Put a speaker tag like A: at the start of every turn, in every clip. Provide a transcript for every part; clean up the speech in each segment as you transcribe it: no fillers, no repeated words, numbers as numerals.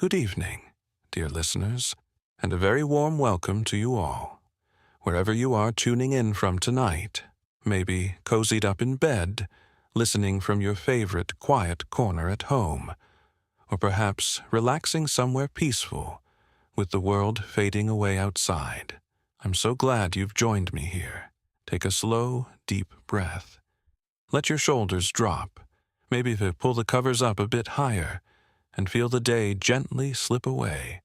A: good evening, dear listeners, and a very warm welcome to you all. Wherever you are tuning in from tonight, maybe cozied up in bed, listening from your favorite quiet corner at home, or perhaps relaxing somewhere peaceful, with the world fading away outside. I'm so glad you've joined me here. Take a slow, deep breath. Let your shoulders drop. Maybe pull the covers up a bit higher, and feel the day gently slip away.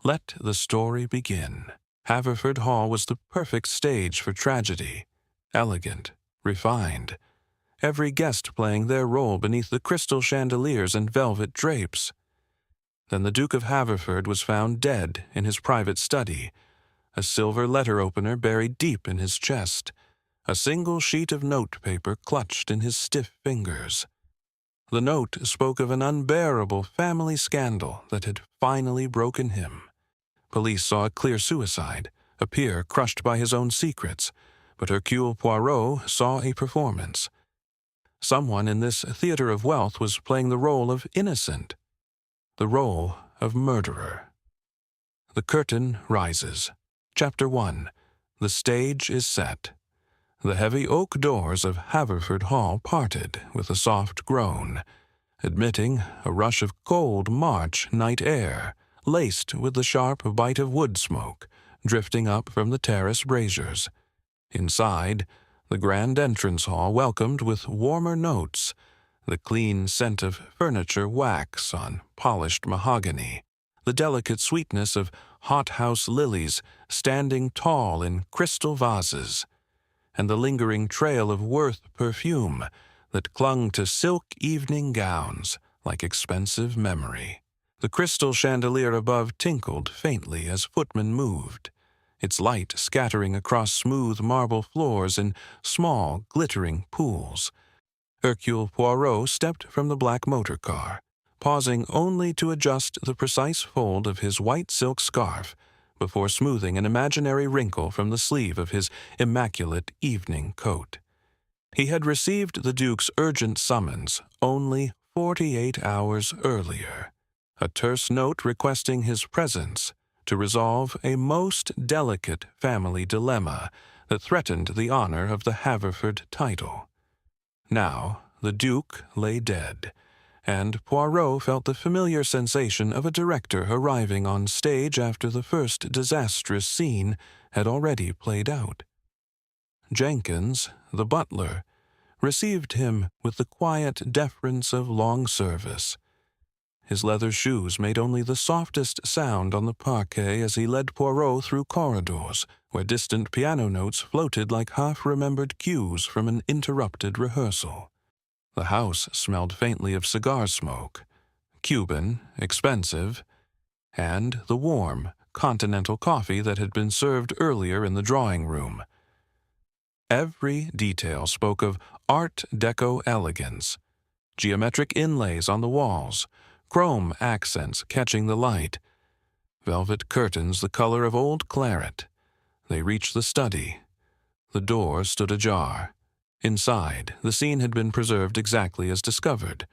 A: Let the story begin. Haverford Hall was the perfect stage for tragedy. Elegant, refined. Every guest playing their role beneath the crystal chandeliers and velvet drapes. Then the Duke of Haverford was found dead in his private study, a silver letter opener buried deep in his chest, a single sheet of notepaper clutched in his stiff fingers. The note spoke of an unbearable family scandal that had finally broken him. Police saw a clear suicide, a peer crushed by his own secrets, but Hercule Poirot saw a performance. Someone in this theater of wealth was playing the role of innocent, the role of murderer. The curtain rises. Chapter 1. The stage is set. The heavy oak doors of Haverford Hall parted with a soft groan, admitting a rush of cold March night air, laced with the sharp bite of wood smoke drifting up from the terrace braziers. Inside, the grand entrance hall welcomed with warmer notes, the clean scent of furniture wax on polished mahogany, the delicate sweetness of hothouse lilies standing tall in crystal vases, and the lingering trail of Worth perfume that clung to silk evening gowns like expensive memory. The crystal chandelier above tinkled faintly as footmen moved, its light scattering across smooth marble floors in small, glittering pools. Hercule Poirot stepped from the black motor car, pausing only to adjust the precise fold of his white silk scarf before smoothing an imaginary wrinkle from the sleeve of his immaculate evening coat. He had received the Duke's urgent summons only 48 hours earlier, a terse note requesting his presence to resolve a most delicate family dilemma that threatened the honor of the Haverford title. Now the Duke lay dead, and Poirot felt the familiar sensation of a director arriving on stage after the first disastrous scene had already played out. Jenkins, the butler, received him with the quiet deference of long service. His leather shoes made only the softest sound on the parquet as he led Poirot through corridors where distant piano notes floated like half-remembered cues from an interrupted rehearsal. The house smelled faintly of cigar smoke, Cuban, expensive, and the warm, continental coffee that had been served earlier in the drawing room. Every detail spoke of Art Deco elegance, geometric inlays on the walls, chrome accents catching the light, velvet curtains the color of old claret. They reached the study. The door stood ajar. Inside, the scene had been preserved exactly as discovered.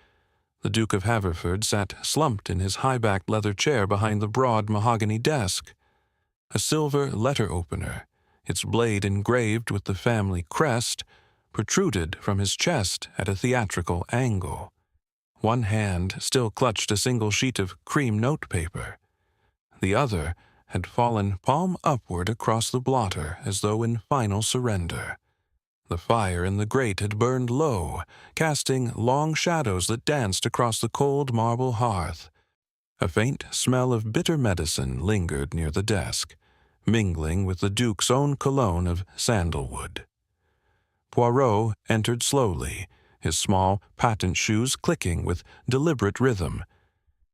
A: The Duke of Haverford sat slumped in his high-backed leather chair behind the broad mahogany desk. A silver letter opener, its blade engraved with the family crest, protruded from his chest at a theatrical angle. One hand still clutched a single sheet of cream notepaper. The other had fallen palm upward across the blotter as though in final surrender. The fire in the grate had burned low, casting long shadows that danced across the cold marble hearth. A faint smell of bitter medicine lingered near the desk, mingling with the Duke's own cologne of sandalwood. Poirot entered slowly, his small patent shoes clicking with deliberate rhythm.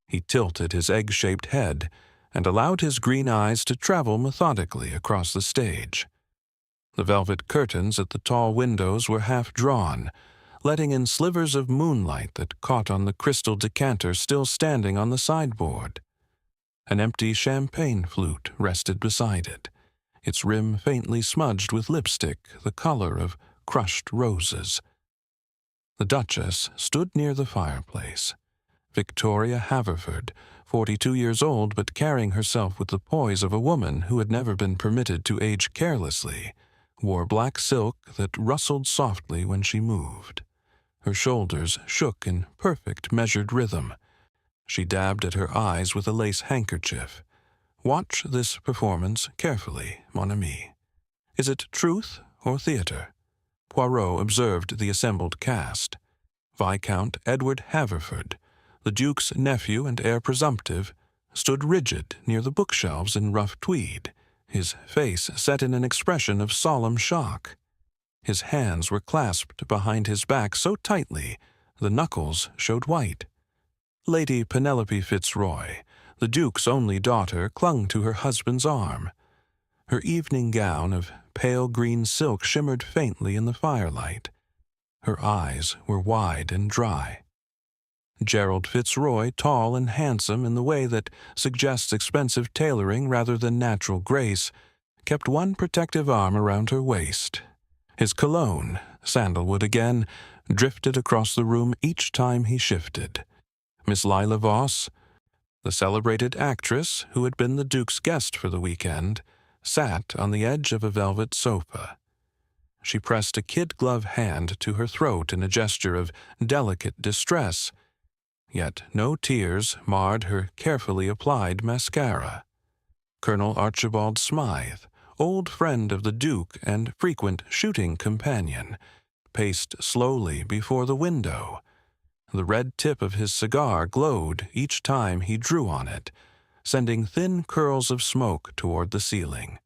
A: He tilted his egg-shaped head and allowed his green eyes to travel methodically across the stage. The velvet curtains at the tall windows were half drawn, letting in slivers of moonlight that caught on the crystal decanter still standing on the sideboard. An empty champagne flute rested beside it, its rim faintly smudged with lipstick the color of crushed roses. The Duchess stood near the fireplace. Victoria Haverford, 42 years old but carrying herself with the poise of a woman who had never been permitted to age carelessly, wore black silk that rustled softly when she moved. Her shoulders shook in perfect measured rhythm. She dabbed at her eyes with a lace handkerchief. Watch this performance carefully, mon ami. Is it truth or theatre? Poirot observed the assembled cast. Viscount Edward Haverford, the Duke's nephew and heir presumptive, stood rigid near the bookshelves in rough tweed, his face set in an expression of solemn shock. His hands were clasped behind his back so tightly the knuckles showed white. Lady Penelope Fitzroy, the Duke's only daughter, clung to her husband's arm. Her evening gown of pale green silk shimmered faintly in the firelight. Her eyes were wide and dry. Gerald Fitzroy, tall and handsome in the way that suggests expensive tailoring rather than natural grace, kept one protective arm around her waist. His cologne, sandalwood again, drifted across the room each time he shifted. Miss Lila Voss, the celebrated actress who had been the Duke's guest for the weekend, sat on the edge of a velvet sofa. She pressed a kid-glove hand to her throat in a gesture of delicate distress, yet no tears marred her carefully applied mascara. Colonel Archibald Smythe, old friend of the Duke and frequent shooting companion, paced slowly before the window. The red tip of his cigar glowed each time he drew on it, sending thin curls of smoke toward the ceiling.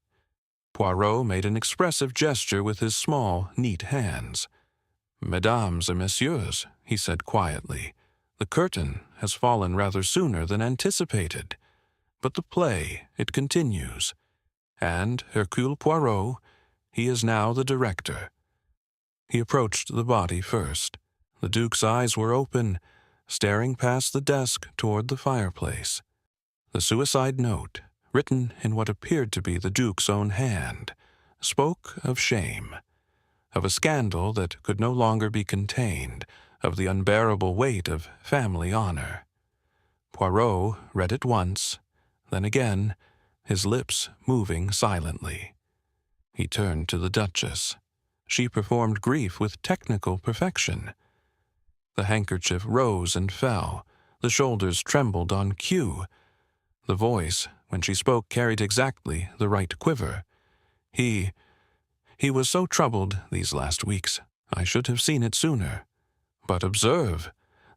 A: Poirot made an expressive gesture with his small, neat hands. "Mesdames et messieurs," he said quietly, "the curtain has fallen rather sooner than anticipated. But the play, it continues. And Hercule Poirot, he is now the director." He approached the body first. The Duke's eyes were open, staring past the desk toward the fireplace. The suicide note, written in what appeared to be the Duke's own hand, spoke of shame, of a scandal that could no longer be contained, of the unbearable weight of family honor. Poirot read it once, then again, his lips moving silently. He turned to the Duchess. She performed grief with technical perfection. The handkerchief rose and fell. The shoulders trembled on cue. The voice, when she spoke, carried exactly the right quiver. He was so troubled these last weeks. I should have seen it sooner. But observe,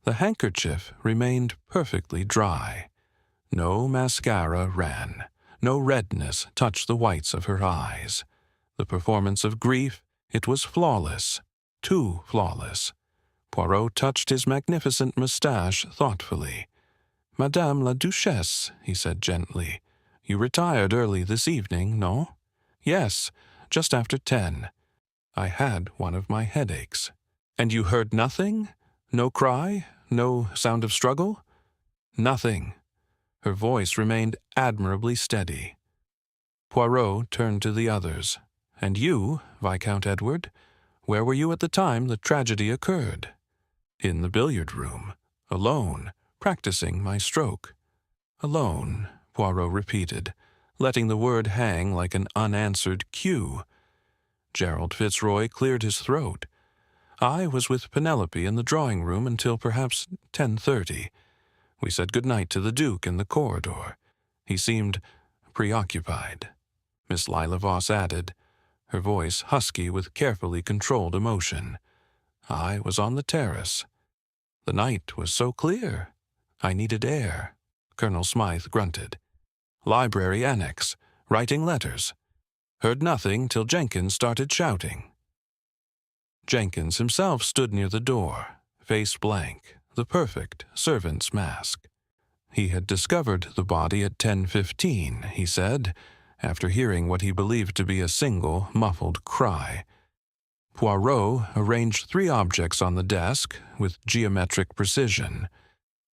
A: the handkerchief remained perfectly dry. No mascara ran. No redness touched the whites of her eyes. The performance of grief, it was flawless, too flawless. Poirot touched his magnificent moustache thoughtfully. "Madame la Duchesse," he said gently, "you retired early this evening, no?" "Yes, just after 10. I had one of my headaches." "And you heard nothing? No cry? No sound of struggle?" "Nothing." Her voice remained admirably steady. Poirot turned to the others. "And you, Viscount Edward, where were you at the time the tragedy occurred?" "In the billiard room, alone, practicing my stroke." "Alone," Poirot repeated, letting the word hang like an unanswered cue. Gerald Fitzroy cleared his throat. "I was with Penelope in the drawing-room until perhaps 10:30. We said good-night to the Duke in the corridor. He seemed preoccupied." Miss Lila Voss added, her voice husky with carefully controlled emotion. "I was on the terrace. The night was so clear. I needed air." Colonel Smythe grunted. "Library annex, writing letters. Heard nothing till Jenkins started shouting." Jenkins himself stood near the door, face blank, the perfect servant's mask. He had discovered the body at 10:15, he said, after hearing what he believed to be a single, muffled cry. Poirot arranged 3 objects on the desk with geometric precision.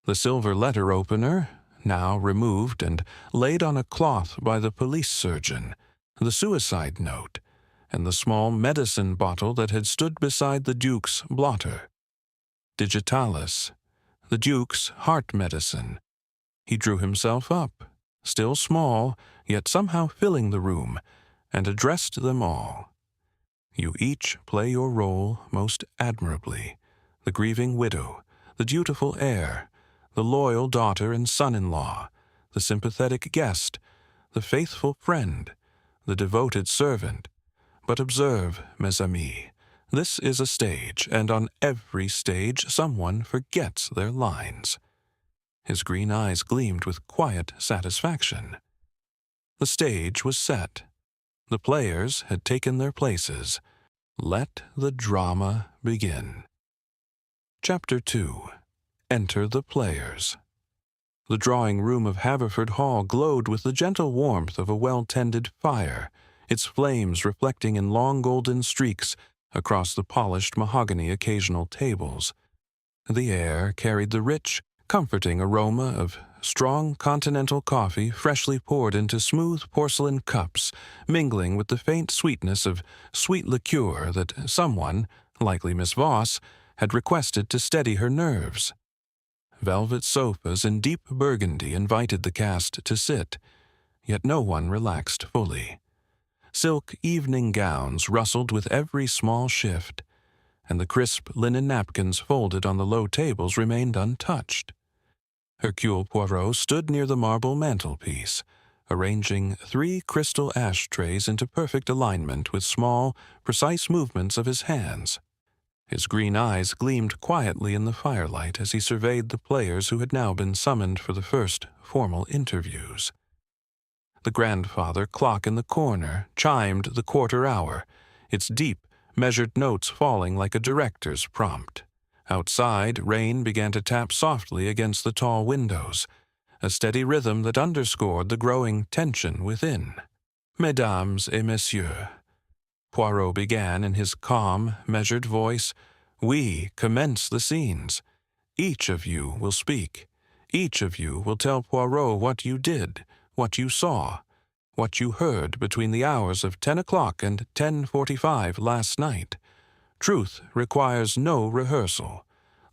A: The silver letter opener, now removed and laid on a cloth by the police surgeon, the suicide note, and the small medicine bottle that had stood beside the Duke's blotter. Digitalis, the Duke's heart medicine. He drew himself up, still small, yet somehow filling the room, and addressed them all. You each play your role most admirably: the grieving widow, the dutiful heir, the loyal daughter and son-in-law, the sympathetic guest, the faithful friend, the devoted servant. But observe, mes amis, this is a stage, and on every stage someone forgets their lines. His green eyes gleamed with quiet satisfaction. The stage was set. The players had taken their places. Let the drama begin. Chapter 2. Enter the Players. The drawing-room of Haverford Hall glowed with the gentle warmth of a well-tended fire, its flames reflecting in long golden streaks across the polished mahogany occasional tables. The air carried the rich, comforting aroma of strong continental coffee freshly poured into smooth porcelain cups, mingling with the faint sweetness of sweet liqueur that someone, likely Miss Voss, had requested to steady her nerves. Velvet sofas in deep burgundy invited the cast to sit, yet no one relaxed fully. Silk evening gowns rustled with every small shift, and the crisp linen napkins folded on the low tables remained untouched. Hercule Poirot stood near the marble mantelpiece, arranging 3 crystal ashtrays into perfect alignment with small, precise movements of his hands. His green eyes gleamed quietly in the firelight as he surveyed the players who had now been summoned for the first formal interviews. The grandfather clock in the corner chimed the quarter hour, its deep, measured notes falling like a director's prompt. Outside, rain began to tap softly against the tall windows, a steady rhythm that underscored the growing tension within. Mesdames et messieurs, Poirot began in his calm, measured voice, we commence the scenes. Each of you will speak. Each of you will tell Poirot what you did, what you saw, what you heard between the hours of 10 o'clock and 10:45 last night. Truth requires no rehearsal.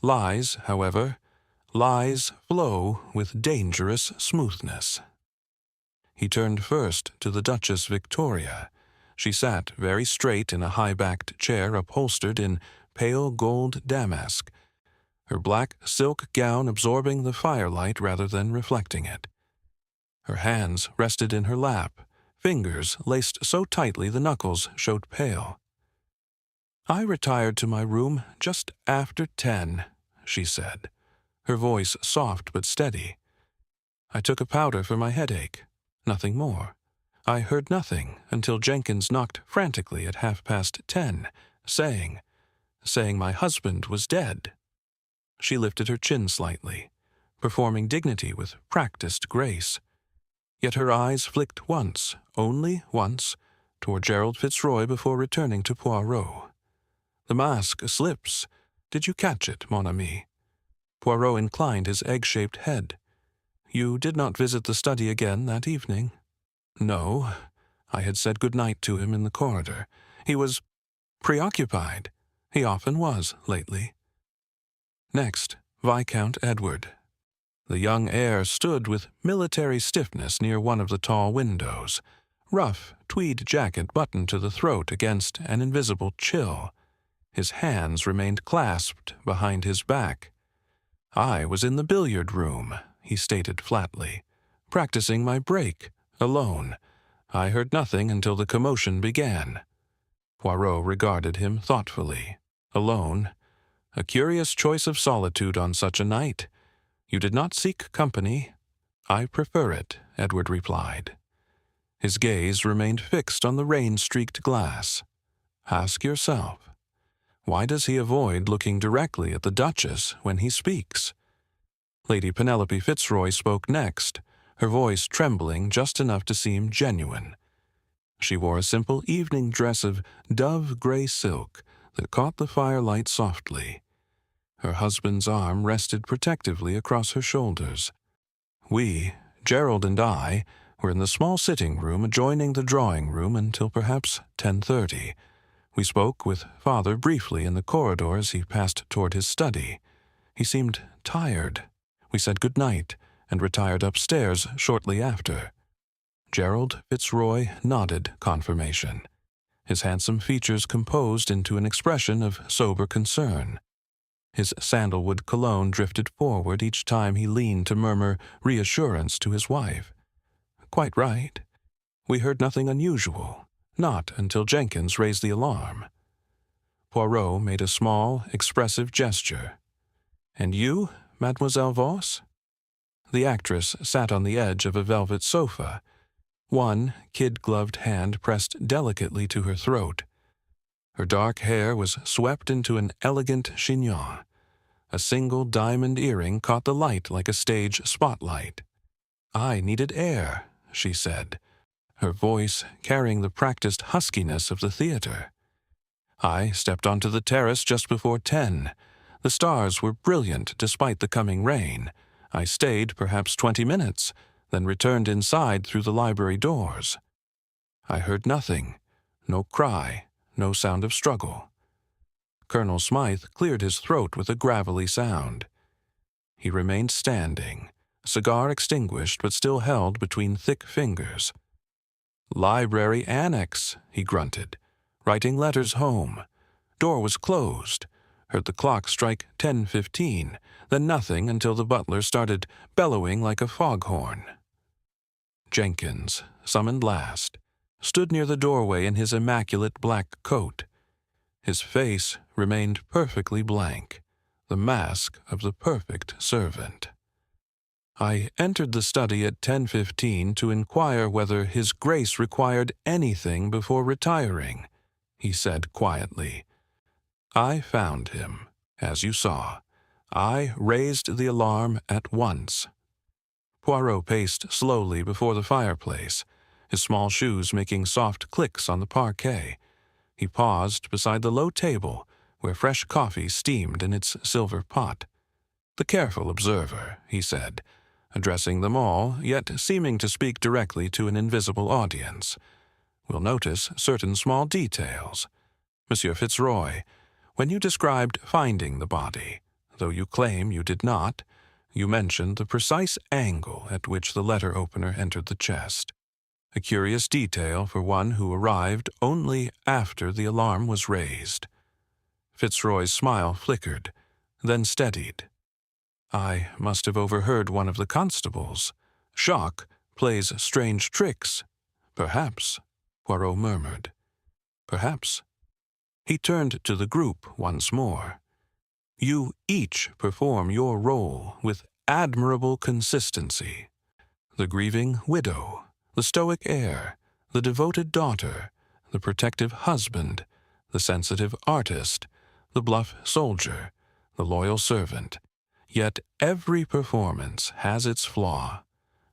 A: Lies, however, lies flow with dangerous smoothness. He turned first to the Duchess Victoria. She sat very straight in a high-backed chair upholstered in pale gold damask, her black silk gown absorbing the firelight rather than reflecting it. Her hands rested in her lap, fingers laced so tightly the knuckles showed pale. "I retired to my room just after 10, she said, her voice soft but steady. I took a powder for my headache, nothing more. I heard nothing until Jenkins knocked frantically at 10:30, saying my husband was dead." She lifted her chin slightly, performing dignity with practiced grace. Yet her eyes flicked once, only once, toward Gerald Fitzroy before returning to Poirot. "The mask slips. Did you catch it, mon ami?" Poirot inclined his egg-shaped head. "You did not visit the study again that evening?" "No. I had said good night to him in the corridor. He was preoccupied. He often was lately." Next, Viscount Edward. The young heir stood with military stiffness near one of the tall windows, rough tweed jacket buttoned to the throat against an invisible chill. His hands remained clasped behind his back. "I was in the billiard room," he stated flatly, "practicing my break, alone. I heard nothing until the commotion began." Poirot regarded him thoughtfully. Alone. A curious choice of solitude on such a night. "You did not seek company." "I prefer it," Edward replied. His gaze remained fixed on the rain-streaked glass. "Ask yourself, why does he avoid looking directly at the Duchess when he speaks?" Lady Penelope Fitzroy spoke next, her voice trembling just enough to seem genuine. She wore a simple evening dress of dove-gray silk that caught the firelight softly. Her husband's arm rested protectively across her shoulders. "We, Gerald and I, were in the small sitting room adjoining the drawing room until perhaps 10:30. We spoke with father briefly in the corridor as he passed toward his study. He seemed tired. We said good night and retired upstairs shortly after. Gerald Fitzroy nodded confirmation, his handsome features composed into an expression of sober concern. His sandalwood cologne drifted forward each time he leaned to murmur reassurance to his wife. "Quite right. We heard nothing unusual, not until Jenkins raised the alarm." Poirot made a small, expressive gesture. "And you, Mademoiselle Voss?" The actress sat on the edge of a velvet sofa, one kid-gloved hand pressed delicately to her throat. Her dark hair was swept into an elegant chignon. A single diamond earring caught the light like a stage spotlight. "I needed air," she said, her voice carrying the practiced huskiness of the theater. "I stepped onto the terrace just before 10. The stars were brilliant despite the coming rain. I stayed perhaps 20 minutes, then returned inside through the library doors. I heard nothing, no cry, no sound of struggle." Colonel Smythe cleared his throat with a gravelly sound. He remained standing, cigar extinguished but still held between thick fingers. "Library annex," he grunted, "writing letters home. Door was closed. Heard the clock strike 10:15, then nothing until the butler started bellowing like a foghorn." Jenkins, summoned last, stood near the doorway in his immaculate black coat. His face remained perfectly blank, the mask of the perfect servant. "I entered the study at 10:15 to inquire whether His Grace required anything before retiring," he said quietly. "I found him, as you saw. I raised the alarm at once." Poirot paced slowly before the fireplace, his small shoes making soft clicks on the parquet. He paused beside the low table where fresh coffee steamed in its silver pot. "The careful observer," he said, addressing them all, yet seeming to speak directly to an invisible audience, "will notice certain small details. Monsieur Fitzroy, when you described finding the body, though you claim you did not, you mentioned the precise angle at which the letter opener entered the chest. A curious detail for one who arrived only after the alarm was raised." Fitzroy's smile flickered, then steadied. "I must have overheard one of the constables. Shock plays strange tricks. Perhaps," Poirot murmured. "Perhaps." He turned to the group once more. "You each perform your role with admirable consistency. The grieving widow, the stoic heir, the devoted daughter, the protective husband, the sensitive artist, the bluff soldier, the loyal servant. Yet every performance has its flaw.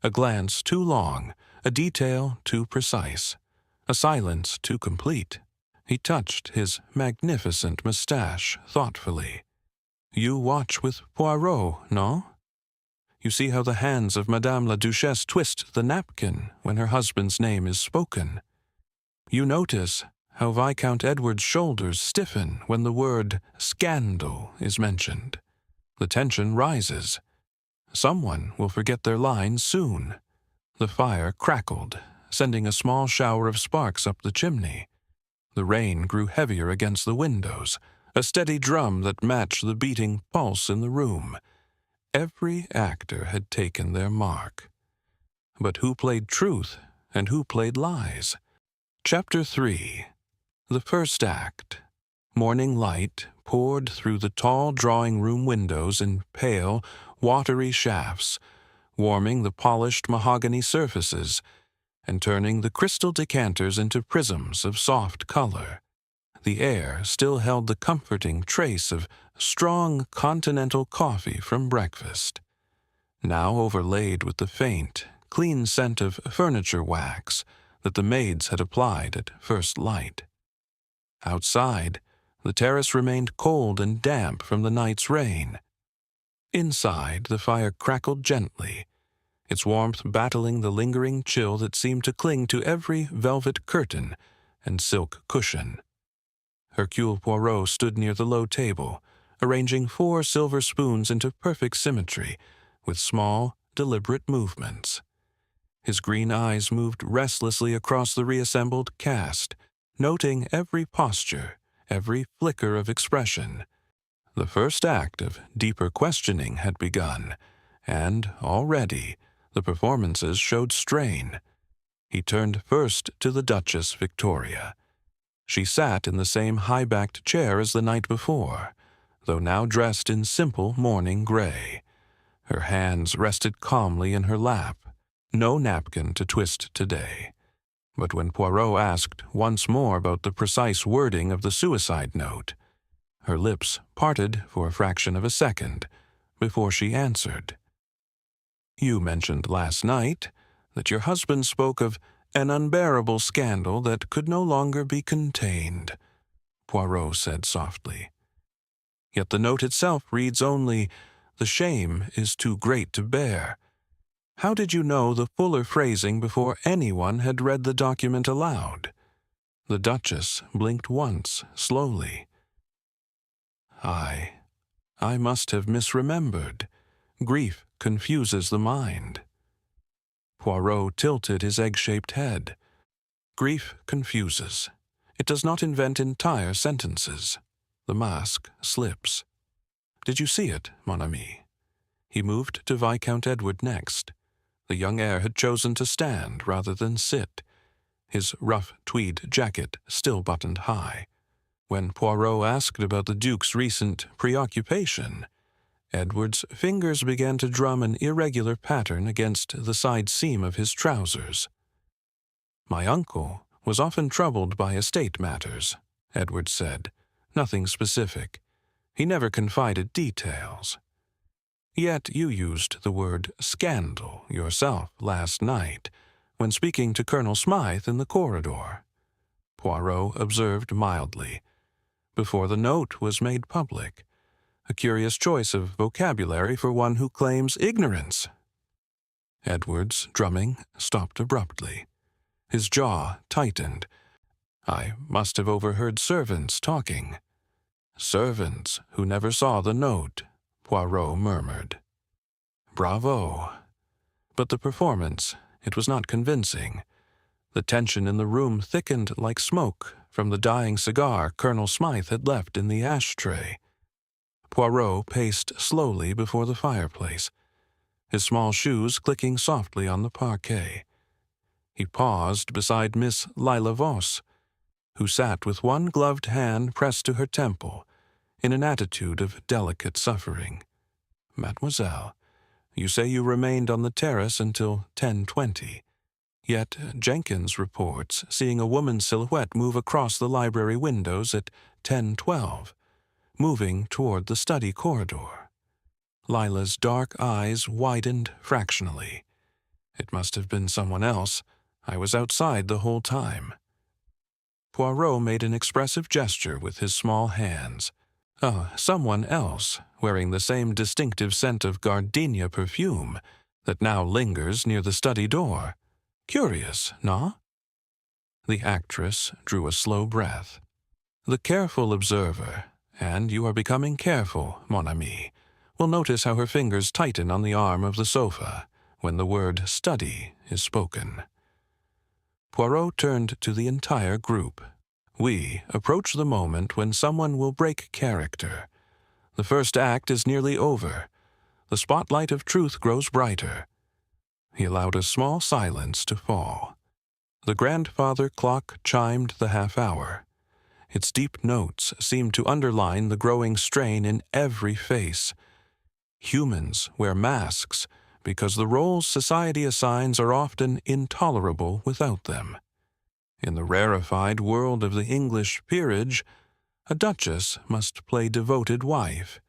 A: A glance too long, a detail too precise, a silence too complete." He touched his magnificent mustache thoughtfully. "You watch with Poirot, no? You see how the hands of Madame la Duchesse twist the napkin when her husband's name is spoken. You notice how Viscount Edward's shoulders stiffen when the word scandal is mentioned. The tension rises. Someone will forget their lines soon." The fire crackled, sending a small shower of sparks up the chimney. The rain grew heavier against the windows, a steady drum that matched the beating pulse in the room. Every actor had taken their mark. But who played truth and who played lies? Chapter 3. The first act. Morning light poured through the tall drawing-room windows in pale, watery shafts, warming the polished mahogany surfaces and turning the crystal decanters into prisms of soft color. The air still held the comforting trace of strong continental coffee from breakfast, now overlaid with the faint, clean scent of furniture wax that the maids had applied at first light. Outside, the terrace remained cold and damp from the night's rain. Inside, the fire crackled gently, its warmth battling the lingering chill that seemed to cling to every velvet curtain and silk cushion. Hercule Poirot stood near the low table, arranging 4 silver spoons into perfect symmetry, with small, deliberate movements. His green eyes moved restlessly across the reassembled cast, noting every posture, every flicker of expression. The first act of deeper questioning had begun, and already the performances showed strain. He turned first to the Duchess Victoria. She sat in the same high-backed chair as the night before, though now dressed in simple mourning gray. Her hands rested calmly in her lap, no napkin to twist today. But when Poirot asked once more about the precise wording of the suicide note, her lips parted for a fraction of a second before she answered. "You mentioned last night that your husband spoke of an unbearable scandal that could no longer be contained," Poirot said softly. "Yet the note itself reads only, 'The shame is too great to bear.' How did you know the fuller phrasing before anyone had read the document aloud?" The Duchess blinked once, slowly. I must have misremembered. Grief confuses the mind." Poirot tilted his egg-shaped head. "Grief confuses. It does not invent entire sentences. The mask slips. Did you see it, mon ami?" He moved to Viscount Edward next. The young heir had chosen to stand rather than sit, his rough tweed jacket still buttoned high. When Poirot asked about the Duke's recent preoccupation, Edward's fingers began to drum an irregular pattern against the side seam of his trousers. "My uncle was often troubled by estate matters," Edward said. "Nothing specific. He never confided details. Yet you used the word scandal yourself last night when speaking to Colonel Smythe in the corridor," Poirot observed mildly, "before the note was made public. A curious choice of vocabulary for one who claims ignorance." Edward's drumming stopped abruptly. His jaw tightened. "I must have overheard servants talking." "Servants who never saw the note," Poirot murmured. "Bravo." But the performance, it was not convincing. The tension in the room thickened like smoke from the dying cigar Colonel Smythe had left in the ashtray. Poirot paced slowly before the fireplace, his small shoes clicking softly on the parquet. He paused beside Miss Lila Voss, who sat with one gloved hand pressed to her temple, in an attitude of delicate suffering. "Mademoiselle, you say you remained on the terrace until 10:20. Yet Jenkins reports seeing a woman's silhouette move across the library windows at 10:12, moving toward the study corridor." Lila's dark eyes widened fractionally. "It must have been someone else. I was outside the whole time." Poirot made an expressive gesture with his small hands. Someone else, wearing the same distinctive scent of gardenia perfume that now lingers near the study door. Curious, no? The actress drew a slow breath. "The careful observer, and you are becoming careful, mon ami, will notice how her fingers tighten on the arm of the sofa when the word study is spoken." Poirot turned to the entire group. "We approach the moment when someone will break character. The first act is nearly over. The spotlight of truth grows brighter." He allowed a small silence to fall. The grandfather clock chimed the half-hour. Its deep notes seemed to underline the growing strain in every face. Humans wear masks because the roles society assigns are often intolerable without them. In the rarefied world of the English peerage, a duchess must play devoted wife,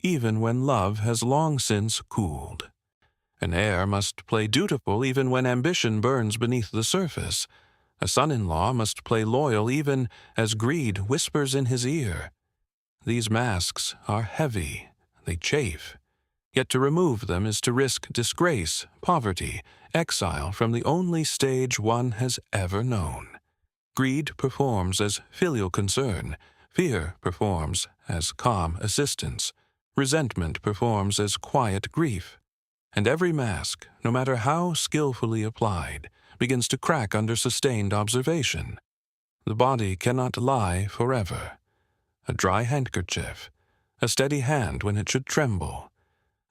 A: even when love has long since cooled. An heir must play dutiful even when ambition burns beneath the surface. A son-in-law must play loyal even as greed whispers in his ear. These masks are heavy, they chafe. Yet to remove them is to risk disgrace, poverty, exile from the only stage one has ever known. Greed performs as filial concern, fear performs as calm assistance, resentment performs as quiet grief. and every mask, no matter how skillfully applied, begins to crack under sustained observation. The body cannot lie forever. A dry handkerchief, a steady hand when it should tremble,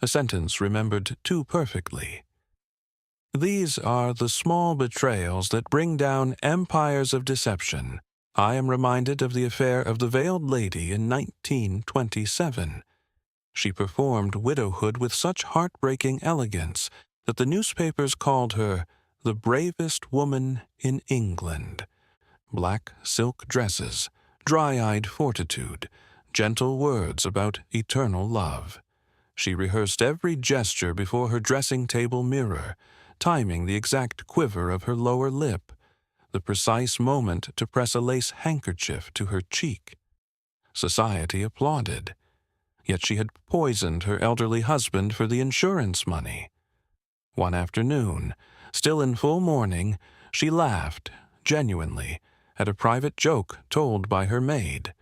A: a sentence remembered too perfectly. These are the small betrayals that bring down empires of deception. I am reminded of the affair of the Veiled Lady in 1927. She performed widowhood with such heartbreaking elegance that the newspapers called her the bravest woman in England. Black silk dresses, dry-eyed fortitude, gentle words about eternal love. She rehearsed every gesture before her dressing-table mirror, timing the exact quiver of her lower lip, the precise moment to press a lace handkerchief to her cheek. Society applauded. Yet she had poisoned her elderly husband for the insurance money. One afternoon, still in full mourning, she laughed, genuinely, at a private joke told by her maid.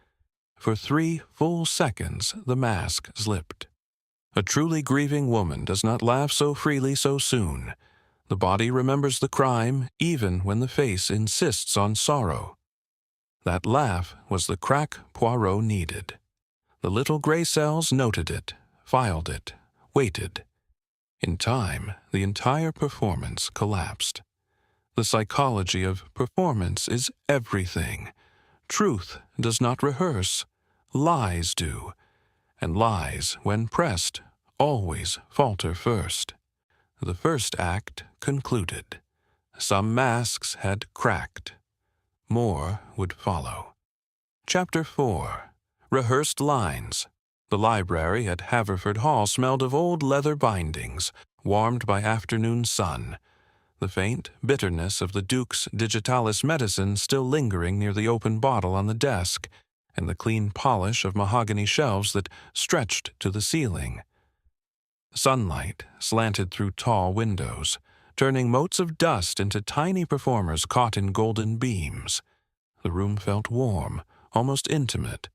A: For 3 full seconds the mask slipped. A truly grieving woman does not laugh so freely so soon. The body remembers the crime even when the face insists on sorrow. That laugh was the crack Poirot needed. The little gray cells noted it, filed it, waited. In time, the entire performance collapsed. The psychology of performance is everything. Truth does not rehearse. Lies do. And lies, when pressed, always falter first. The first act concluded. Some masks had cracked. More would follow. Chapter 4. Rehearsed Lines. The library at Haverford Hall smelled of old leather bindings, warmed by afternoon sun, the faint bitterness of the Duke's digitalis medicine still lingering near the open bottle on the desk, and the clean polish of mahogany shelves that stretched to the ceiling. Sunlight slanted through tall windows, turning motes of dust into tiny performers caught in golden beams. The room felt warm, almost intimate,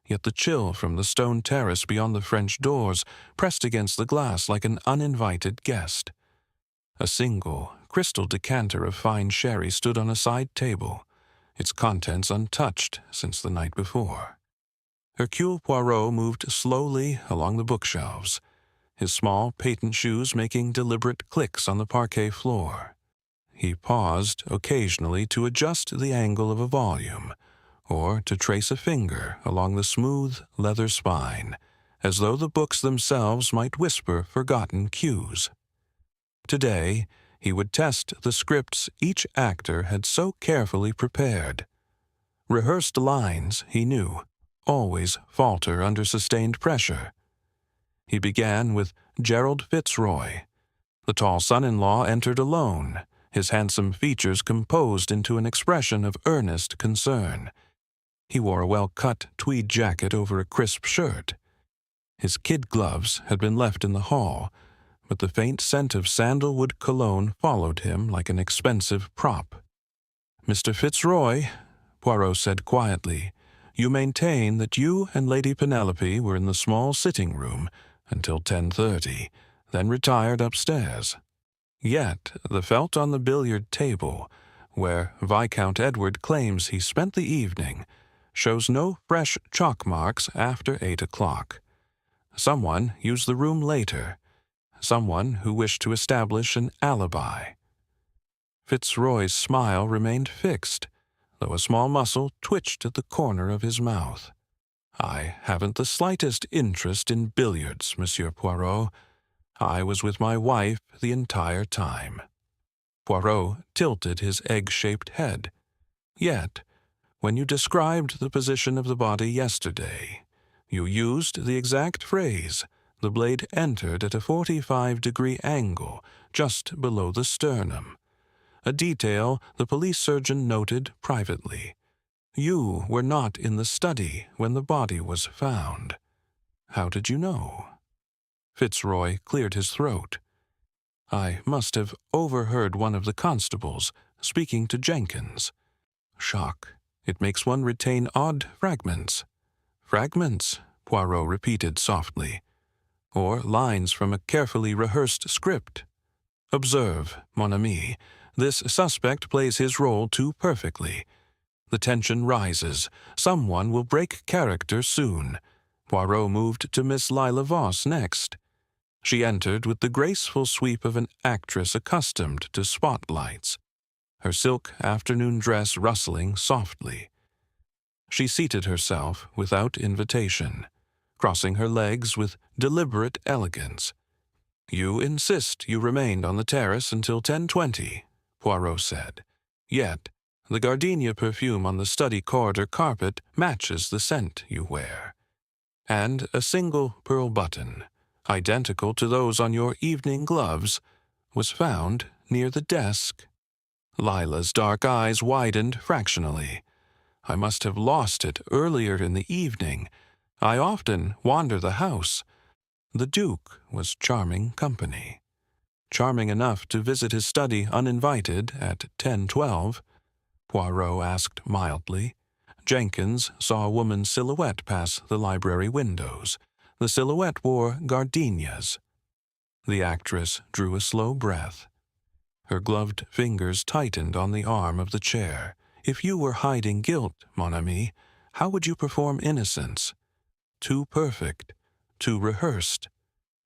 A: yet the chill from the stone terrace beyond the French doors pressed against the glass like an uninvited guest. A single, crystal decanter of fine sherry stood on a side table, its contents untouched since the night before. Hercule Poirot moved slowly along the bookshelves, his small patent shoes making deliberate clicks on the parquet floor. He paused occasionally to adjust the angle of a volume, or to trace a finger along the smooth leather spine, as though the books themselves might whisper forgotten cues. Today, he would test the scripts each actor had so carefully prepared. Rehearsed lines, he knew, always falter under sustained pressure. He began with Gerald Fitzroy. The tall son-in-law entered alone, his handsome features composed into an expression of earnest concern. He wore a well-cut tweed jacket over a crisp shirt. His kid gloves had been left in the hall, but the faint scent of sandalwood cologne followed him like an expensive prop. "Mr. Fitzroy," Poirot said quietly, "you maintain that you and Lady Penelope were in the small sitting-room until 10:30, then retired upstairs. Yet the felt on the billiard table, where Viscount Edward claims he spent the evening, shows no fresh chalk marks after 8 o'clock. Someone used the room later, someone who wished to establish an alibi." Fitzroy's smile remained fixed, though a small muscle twitched at the corner of his mouth. "I haven't the slightest interest in billiards, Monsieur Poirot. I was with my wife the entire time." Poirot tilted his egg-shaped head. "Yet, when you described the position of the body yesterday, you used the exact phrase, 'The blade entered at a 45-degree angle, just below the sternum,' a detail the police surgeon noted privately. You were not in the study when the body was found. How did you know?" Fitzroy cleared his throat. "I must have overheard one of the constables speaking to Jenkins. Shock. It makes one retain odd fragments." "Fragments," Poirot repeated softly. or lines from a carefully rehearsed script. Observe, mon ami, this suspect plays his role too perfectly. The tension rises. Someone will break character soon. Poirot moved to Miss Lila Voss next. She entered with the graceful sweep of an actress accustomed to spotlights, her silk afternoon dress rustling softly. She seated herself without invitation, crossing her legs with deliberate elegance. "You insist you remained on the terrace until 10:20, Poirot said. "Yet the gardenia perfume on the study corridor carpet matches the scent you wear. And a single pearl button, identical to those on your evening gloves, was found near the desk." Lila's dark eyes widened fractionally. "I must have lost it earlier in the evening. I often wander the house." The Duke was charming company. Charming enough to visit his study uninvited at 10:12, Poirot asked mildly. Jenkins saw a woman's silhouette pass the library windows. The silhouette wore gardenias. The actress drew a slow breath. Her gloved fingers tightened on the arm of the chair. "If you were hiding guilt, mon ami, how would you perform innocence? Too perfect, too rehearsed.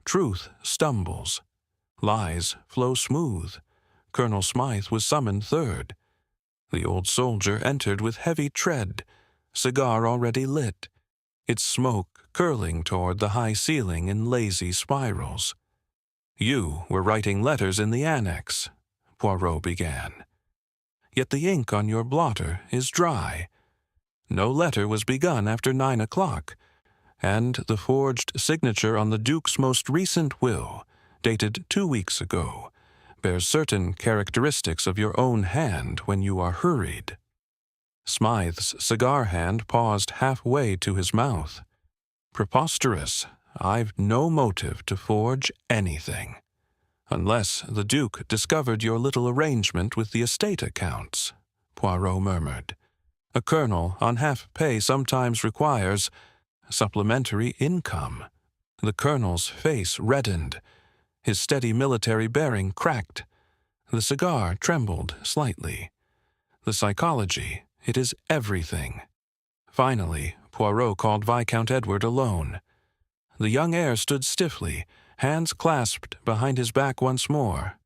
A: Truth stumbles. Lies flow smooth. Colonel Smythe was summoned third. The old soldier entered with heavy tread, cigar already lit, its smoke curling toward the high ceiling in lazy spirals. You were writing letters in the annex," Poirot began. "Yet the ink on your blotter is dry. No letter was begun after 9 o'clock, and the forged signature on the Duke's most recent will, dated 2 weeks ago, bears certain characteristics of your own hand when you are hurried." Smythe's cigar hand paused halfway to his mouth. "Preposterous. I've no motive to forge anything. Unless the Duke discovered your little arrangement with the estate accounts," Poirot murmured. "A colonel on half-pay sometimes requires supplementary income." The colonel's face reddened. His steady military bearing cracked. The cigar trembled slightly. "The psychology, it is everything." Finally, Poirot called Viscount Edward alone. The young heir stood stiffly, hands clasped behind his back once more.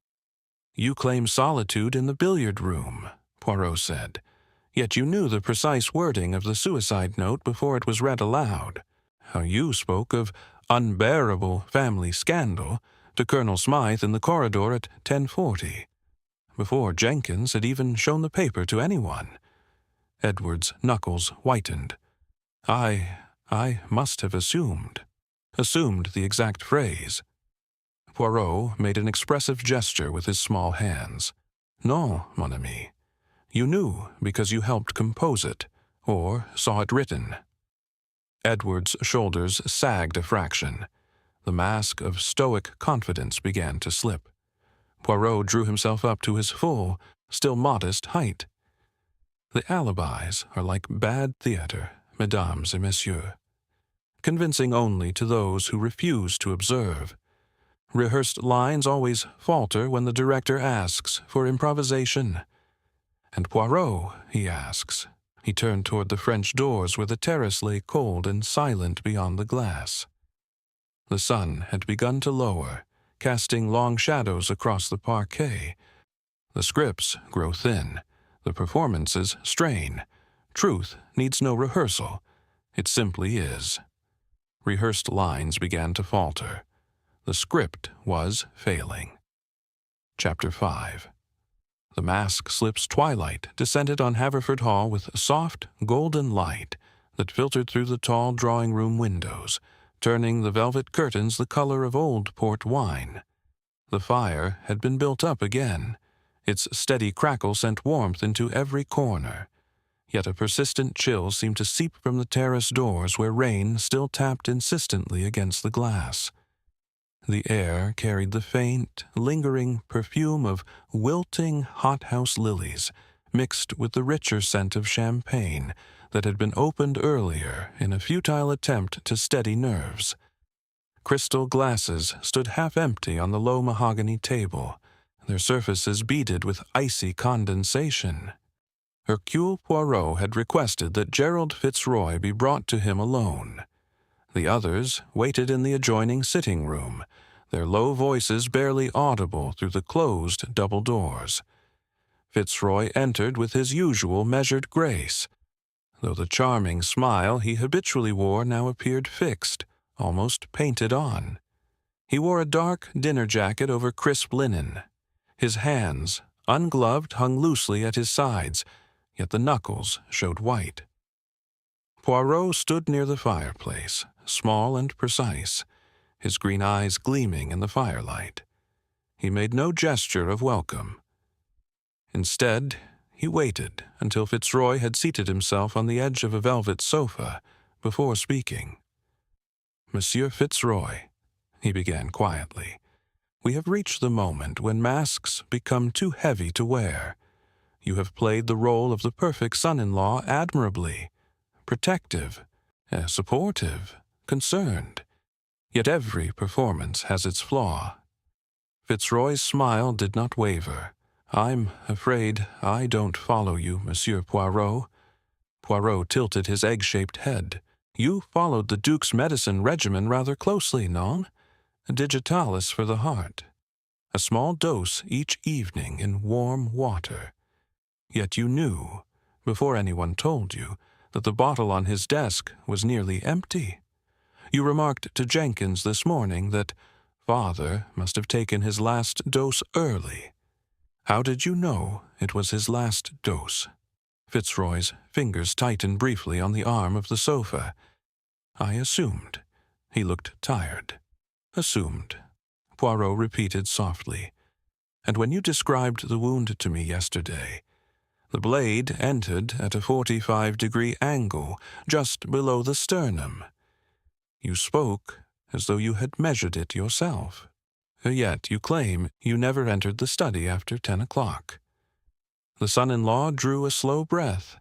A: "You claim solitude in the billiard room," Poirot said. "Yet you knew the precise wording of the suicide note before it was read aloud. How you spoke of unbearable family scandal to Colonel Smythe in the corridor at 10:40, before Jenkins had even shown the paper to anyone." Edward's knuckles whitened. I must have assumed the exact phrase." Poirot made an expressive gesture with his small hands. "Non, mon ami. You knew because you helped compose it, or saw it written." Edward's shoulders sagged a fraction. The mask of stoic confidence began to slip. Poirot drew himself up to his full, still modest height. "The alibis are like bad theater, mesdames et messieurs. Convincing only to those who refuse to observe. Rehearsed lines always falter when the director asks for improvisation. And Poirot, he asks." He turned toward the French doors where the terrace lay cold and silent beyond the glass. The sun had begun to lower, casting long shadows across the parquet. The scripts grow thin, the performances strain. Truth needs no rehearsal. It simply is. Rehearsed lines began to falter. The script was failing. Chapter 5. The mask slip's twilight descended on Haverford Hall with a soft, golden light that filtered through the tall drawing-room windows, turning the velvet curtains the color of old port wine. The fire had been built up again. Its steady crackle sent warmth into every corner. Yet a persistent chill seemed to seep from the terrace doors where rain still tapped insistently against the glass. The air carried the faint, lingering perfume of wilting hothouse lilies, mixed with the richer scent of champagne that had been opened earlier in a futile attempt to steady nerves. Crystal glasses stood half empty on the low mahogany table, their surfaces beaded with icy condensation. Hercule Poirot had requested that Gerald Fitzroy be brought to him alone. The others waited in the adjoining sitting room, their low voices barely audible through the closed double doors. Fitzroy entered with his usual measured grace, though the charming smile he habitually wore now appeared fixed, almost painted on. He wore a dark dinner jacket over crisp linen. His hands, ungloved, hung loosely at his sides, yet the knuckles showed white. Poirot stood near the fireplace, small and precise, his green eyes gleaming in the firelight. He made no gesture of welcome. Instead, he waited until Fitzroy had seated himself on the edge of a velvet sofa before speaking. "Monsieur Fitzroy," he began quietly, "we have reached the moment when masks become too heavy to wear. You have played the role of the perfect son-in-law admirably, protective, supportive, concerned. Yet every performance has its flaw." Fitzroy's smile did not waver. "I'm afraid I don't follow you, Monsieur Poirot." Poirot tilted his egg-shaped head. "You followed the Duke's medicine regimen rather closely, non? Digitalis for the heart. A small dose each evening in warm water. Yet you knew, before anyone told you, that the bottle on his desk was nearly empty. You remarked to Jenkins this morning that Father must have taken his last dose early. How did you know it was his last dose?" Fitzroy's fingers tightened briefly on the arm of the sofa. "I assumed." He looked tired. "Assumed," Poirot repeated softly. "And when you described the wound to me yesterday, the blade entered at a 45-degree angle just below the sternum. You spoke as though you had measured it yourself. Yet you claim you never entered the study after 10 o'clock. The son-in-law drew a slow breath.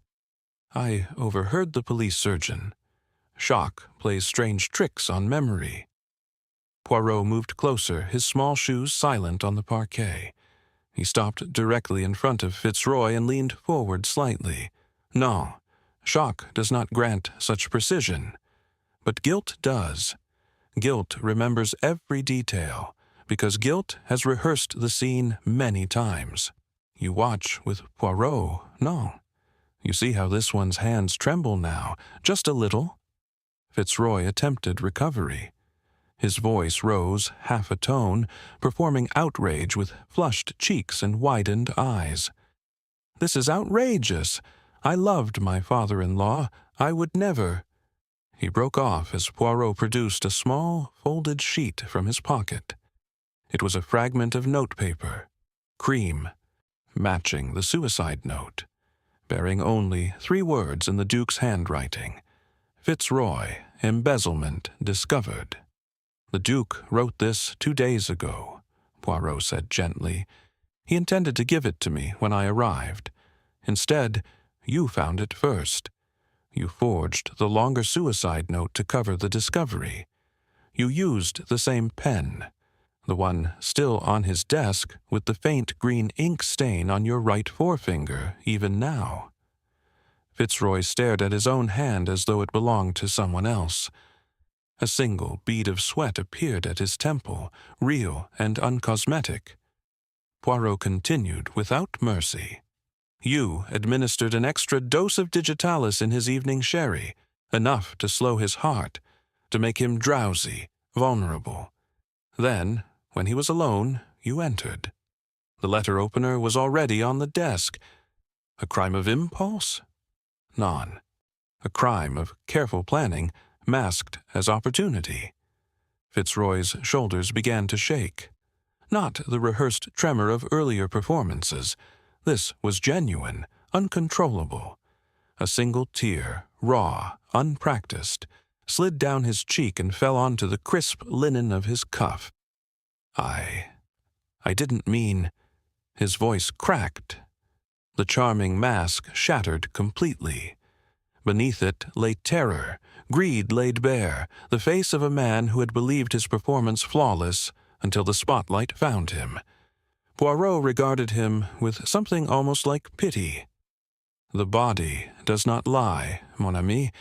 A: "I overheard the police surgeon. Shock plays strange tricks on memory." Poirot moved closer, his small shoes silent on the parquet. He stopped directly in front of Fitzroy and leaned forward slightly. "No, shock does not grant such precision. But guilt does. Guilt remembers every detail, because guilt has rehearsed the scene many times. You watch with Poirot, no? You see how this one's hands tremble now, just a little?" Fitzroy attempted recovery. His voice rose half a tone, performing outrage with flushed cheeks and widened eyes. "This is outrageous. I loved my father-in-law. I would never—" He broke off as Poirot produced a small, folded sheet from his pocket. It was a fragment of notepaper, cream, matching the suicide note, bearing only 3 words in the Duke's handwriting. "Fitzroy, embezzlement discovered." "The Duke wrote this 2 days ago," Poirot said gently. "He intended to give it to me when I arrived. Instead, you found it first. You forged the longer suicide note to cover the discovery. You used the same pen, the one still on his desk with the faint green ink stain on your right forefinger even now." Fitzroy stared at his own hand as though it belonged to someone else. A single bead of sweat appeared at his temple, real and uncosmetic. Poirot continued without mercy. "You administered an extra dose of digitalis in his evening sherry, enough to slow his heart, to make him drowsy, vulnerable. Then, when he was alone, you entered. The letter opener was already on the desk. A crime of impulse? None. A crime of careful planning, masked as opportunity." Fitzroy's shoulders began to shake. Not the rehearsed tremor of earlier performances. This was genuine, uncontrollable. A single tear, raw, unpracticed, slid down his cheek and fell onto the crisp linen of his cuff. I didn't mean—" His voice cracked. The charming mask shattered completely. Beneath it lay terror, greed laid bare, the face of a man who had believed his performance flawless until the spotlight found him. Poirot regarded him with something almost like pity. The body does not lie, mon ami.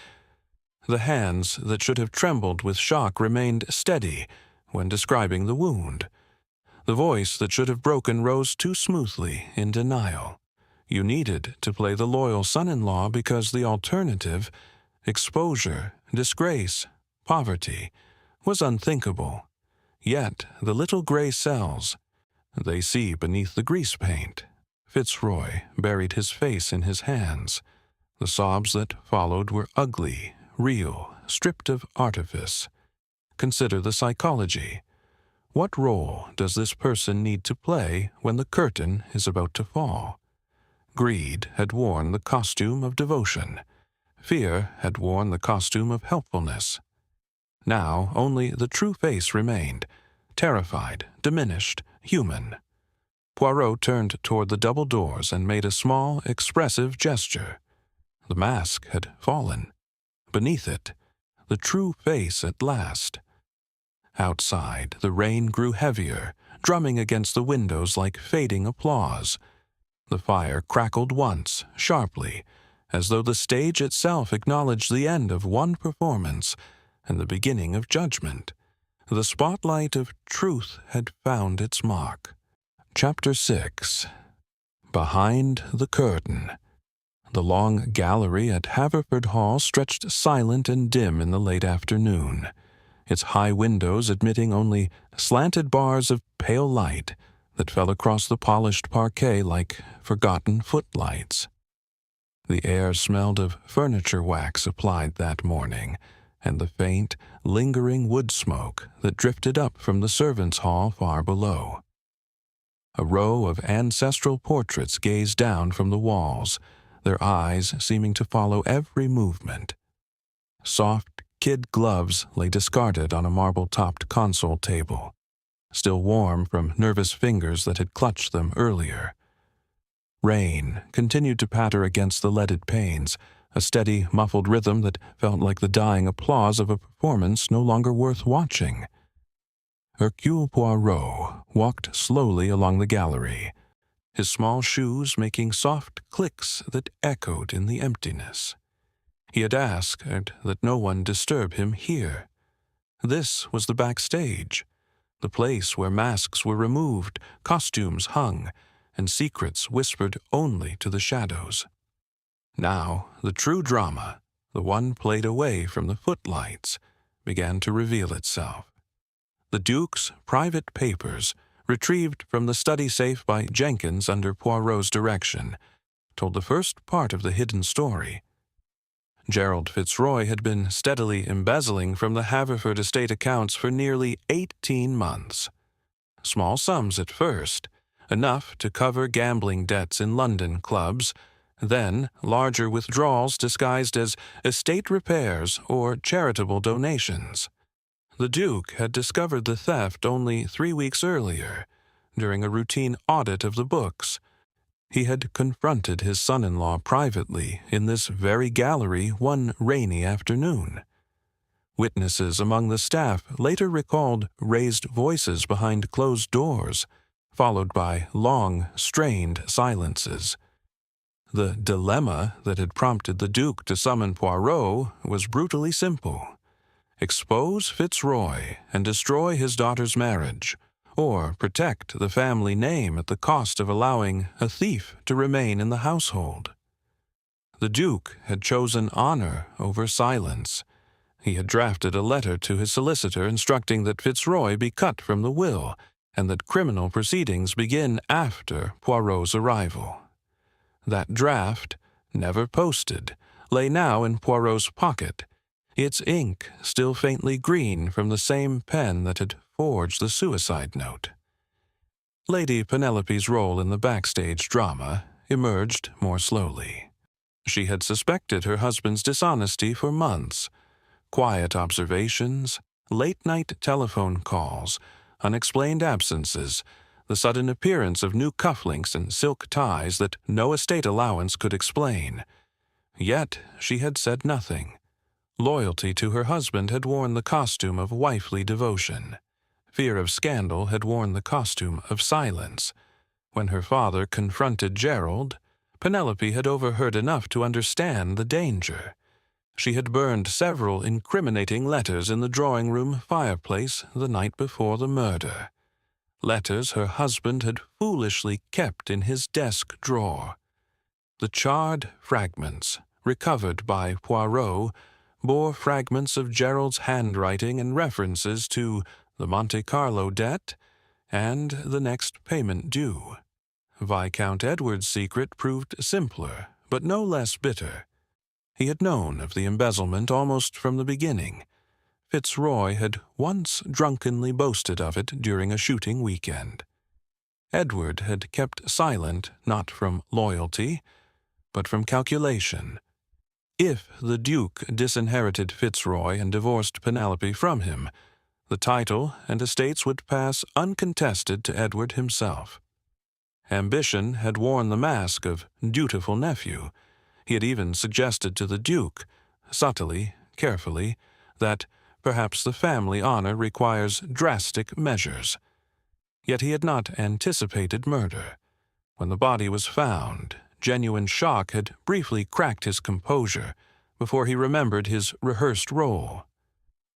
A: The hands that should have trembled with shock remained steady when describing the wound. The voice that should have broken rose too smoothly in denial. You needed to play the loyal son-in-law because the alternative, exposure, disgrace, poverty, was unthinkable. Yet the little gray cells, they see beneath the grease paint. Fitzroy buried his face in his hands. The sobs that followed were ugly, real, stripped of artifice. Consider the psychology. What role does this person need to play when the curtain is about to fall? Greed had worn the costume of devotion. Fear had worn the costume of helpfulness. Now only the true face remained, terrified, diminished, human. Poirot turned toward the double doors and made a small, expressive gesture. The mask had fallen. Beneath it, the true face at last. Outside, the rain grew heavier, drumming against the windows like fading applause. The fire crackled once, sharply, as though the stage itself acknowledged the end of one performance and the beginning of judgment. The spotlight of truth had found its mark. Chapter 6. Behind the Curtain. The long gallery at Haverford Hall stretched silent and dim in the late afternoon, its high windows admitting only slanted bars of pale light that fell across the polished parquet like forgotten footlights. The air smelled of furniture wax applied that morning, and the faint, lingering wood smoke that drifted up from the servants' hall far below. A row of ancestral portraits gazed down from the walls, their eyes seeming to follow every movement. Soft kid gloves lay discarded on a marble-topped console table, still warm from nervous fingers that had clutched them earlier. Rain continued to patter against the leaded panes, a steady, muffled rhythm that felt like the dying applause of a performance no longer worth watching. Hercule Poirot walked slowly along the gallery, his small shoes making soft clicks that echoed in the emptiness. He had asked that no one disturb him here. This was the backstage, the place where masks were removed, costumes hung, and secrets whispered only to the shadows. Now, the true drama, the one played away from the footlights, began to reveal itself. The Duke's private papers, retrieved from the study safe by Jenkins under Poirot's direction, told the first part of the hidden story. Gerald Fitzroy had been steadily embezzling from the Haverford estate accounts for nearly 18 months. Small sums at first, enough to cover gambling debts in London clubs, then larger withdrawals disguised as estate repairs or charitable donations. The Duke had discovered the theft only 3 weeks earlier, during a routine audit of the books. He had confronted his son-in-law privately in this very gallery one rainy afternoon. Witnesses among the staff later recalled raised voices behind closed doors, followed by long, strained silences. The dilemma that had prompted the Duke to summon Poirot was brutally simple. Expose Fitzroy and destroy his daughter's marriage, or protect the family name at the cost of allowing a thief to remain in the household. The Duke had chosen honor over silence. He had drafted a letter to his solicitor instructing that Fitzroy be cut from the will and that criminal proceedings begin after Poirot's arrival. That draft, never posted, lay now in Poirot's pocket, its ink still faintly green from the same pen that had forged the suicide note. Lady Penelope's role in the backstage drama emerged more slowly. She had suspected her husband's dishonesty for months. Quiet observations, late-night telephone calls, unexplained absences, the sudden appearance of new cufflinks and silk ties that no estate allowance could explain. Yet she had said nothing. Loyalty to her husband had worn the costume of wifely devotion. Fear of scandal had worn the costume of silence. When her father confronted Gerald, Penelope had overheard enough to understand the danger. She had burned several incriminating letters in the drawing-room fireplace the night before the murder. Letters her husband had foolishly kept in his desk drawer. The charred fragments, recovered by Poirot, bore fragments of Gerald's handwriting and references to the Monte Carlo debt and the next payment due. Viscount Edward's secret proved simpler, but no less bitter. He had known of the embezzlement almost from the beginning. Fitzroy had once drunkenly boasted of it during a shooting weekend. Edward had kept silent not from loyalty, but from calculation. If the Duke disinherited Fitzroy and divorced Penelope from him, the title and estates would pass uncontested to Edward himself. Ambition had worn the mask of dutiful nephew. He had even suggested to the Duke, subtly, carefully, that perhaps the family honor requires drastic measures. Yet he had not anticipated murder. When the body was found, genuine shock had briefly cracked his composure before he remembered his rehearsed role.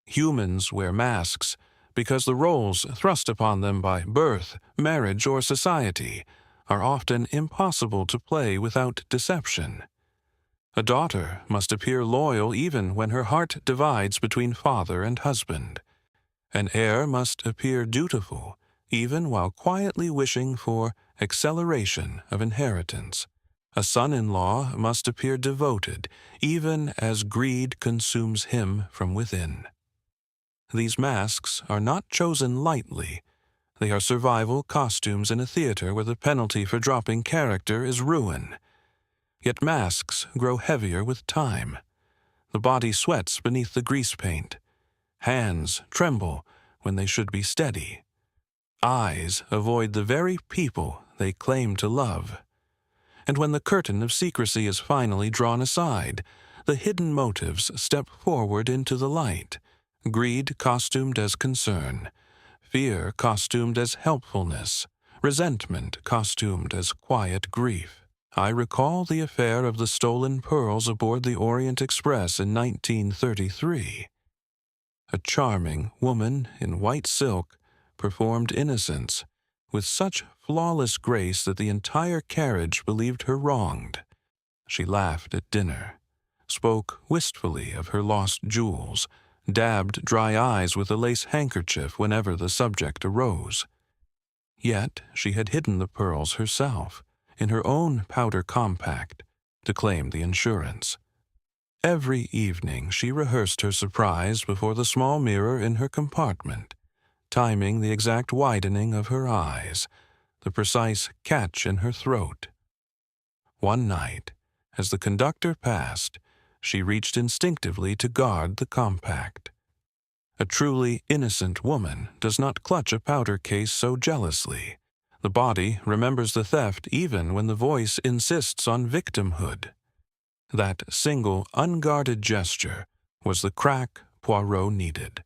A: Humans wear masks because the roles thrust upon them by birth, marriage, or society are often impossible to play without deception. A daughter must appear loyal even when her heart divides between father and husband. An heir must appear dutiful even while quietly wishing for acceleration of inheritance. A son-in-law must appear devoted even as greed consumes him from within. These masks are not chosen lightly. They are survival costumes in a theater where the penalty for dropping character is ruin. Yet masks grow heavier with time. The body sweats beneath the grease paint. Hands tremble when they should be steady. Eyes avoid the very people they claim to love. And when the curtain of secrecy is finally drawn aside, the hidden motives step forward into the light. Greed costumed as concern, fear costumed as helpfulness, resentment costumed as quiet grief. I recall the affair of the stolen pearls aboard the Orient Express in 1933. A charming woman in white silk performed innocence with such flawless grace that the entire carriage believed her wronged. She laughed at dinner, spoke wistfully of her lost jewels, dabbed dry eyes with a lace handkerchief whenever the subject arose. Yet she had hidden the pearls herself, in her own powder compact, to claim the insurance. Every evening she rehearsed her surprise before the small mirror in her compartment, timing the exact widening of her eyes, the precise catch in her throat. One night, as the conductor passed, she reached instinctively to guard the compact. A truly innocent woman does not clutch a powder case so jealously. The body remembers the theft even when the voice insists on victimhood. That single, unguarded gesture was the crack Poirot needed.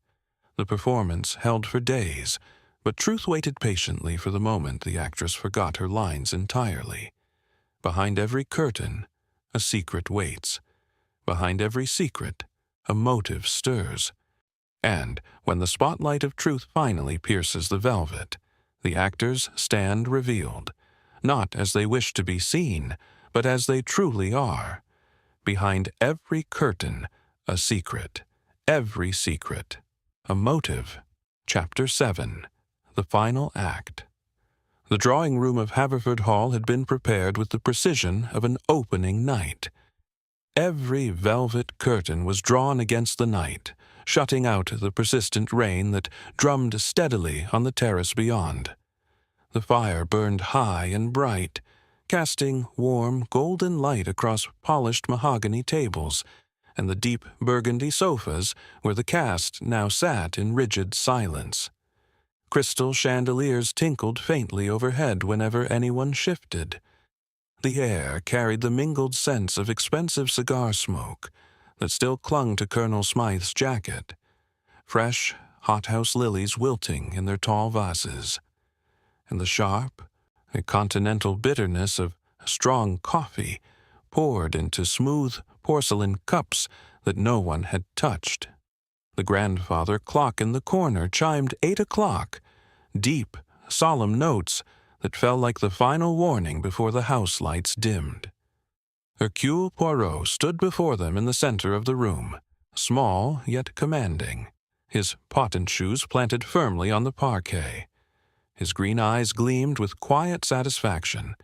A: The performance held for days, but truth waited patiently for the moment the actress forgot her lines entirely. Behind every curtain, a secret waits. Behind every secret, a motive stirs. And when the spotlight of truth finally pierces the velvet, the actors stand revealed, not as they wish to be seen, but as they truly are. Behind every curtain, a secret. Every secret, a motive. Chapter 7. The Final Act. The drawing room of Haverford Hall had been prepared with the precision of an opening night. Every velvet curtain was drawn against the night, shutting out the persistent rain that drummed steadily on the terrace beyond. The fire burned high and bright, casting warm, golden light across polished mahogany tables and the deep burgundy sofas where the cast now sat in rigid silence. Crystal chandeliers tinkled faintly overhead whenever anyone shifted. The air carried the mingled scents of expensive cigar smoke, that still clung to Colonel Smythe's jacket, fresh hothouse lilies wilting in their tall vases, and the sharp, continental bitterness of strong coffee poured into smooth porcelain cups that no one had touched. The grandfather clock in the corner chimed 8 o'clock, deep, solemn notes that fell like the final warning before the house lights dimmed. Hercule Poirot stood before them in the center of the room, small yet commanding, his patent shoes planted firmly on the parquet. His green eyes gleamed with quiet satisfaction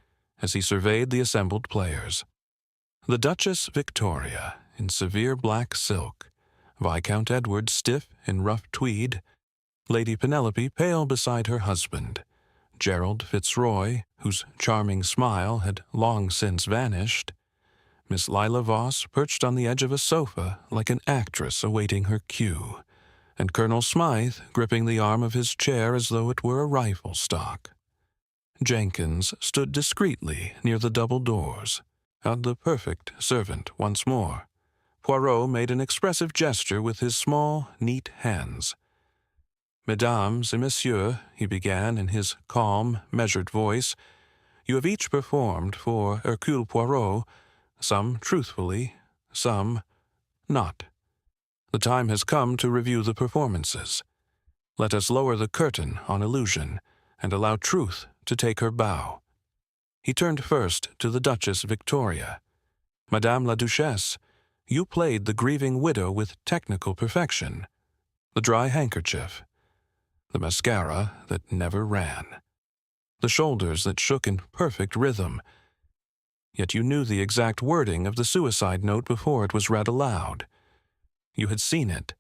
A: as he surveyed the assembled players. The Duchess Victoria, in severe black silk, Viscount Edward stiff in rough tweed, Lady Penelope pale beside her husband, Gerald Fitzroy, whose charming smile had long since vanished, Miss Lila Voss perched on the edge of a sofa like an actress awaiting her cue, and Colonel Smythe gripping the arm of his chair as though it were a rifle stock. Jenkins stood discreetly near the double doors, the perfect servant once more. Poirot made an expressive gesture with his small, neat hands. "Mesdames et messieurs," he began in his calm, measured voice, "you have each performed for Hercule Poirot, some truthfully, some not. The time has come to review the performances. Let us lower the curtain on illusion and allow truth to take her bow." He turned first to the Duchess Victoria. "Madame la Duchesse, you played the grieving widow with technical perfection. The dry handkerchief, the mascara that never ran, the shoulders that shook in perfect rhythm. Yet you knew the exact wording of the suicide note before it was read aloud. You had seen it,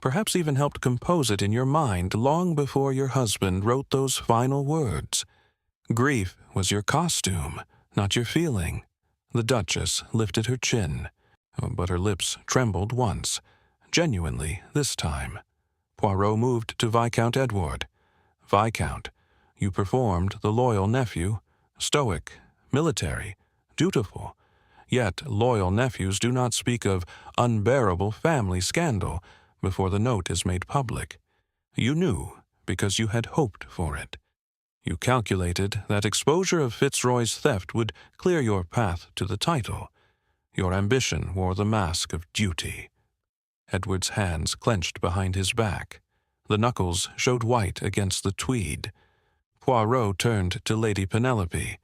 A: perhaps even helped compose it in your mind long before your husband wrote those final words. Grief was your costume, not your feeling." The Duchess lifted her chin, but her lips trembled once, genuinely this time. Poirot moved to Viscount Edward. "Viscount, you performed the loyal nephew, stoic, military, dutiful. Yet loyal nephews do not speak of unbearable family scandal before the note is made public. You knew because you had hoped for it. You calculated that exposure of Fitzroy's theft would clear your path to the title. Your ambition wore the mask of duty." Edward's hands clenched behind his back. The knuckles showed white against the tweed. Poirot turned to Lady Penelope.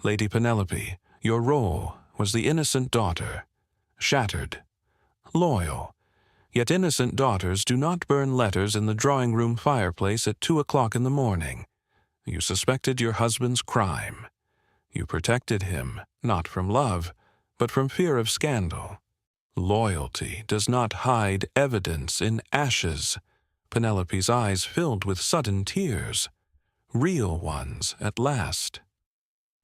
A: "Lady Penelope, your role was the innocent daughter, shattered, loyal. Yet innocent daughters do not burn letters in the drawing-room fireplace at 2 o'clock in the morning. You suspected your husband's crime. You protected him, not from love, but from fear of scandal. Loyalty does not hide evidence in ashes." Penelope's eyes filled with sudden tears. Real ones, at last.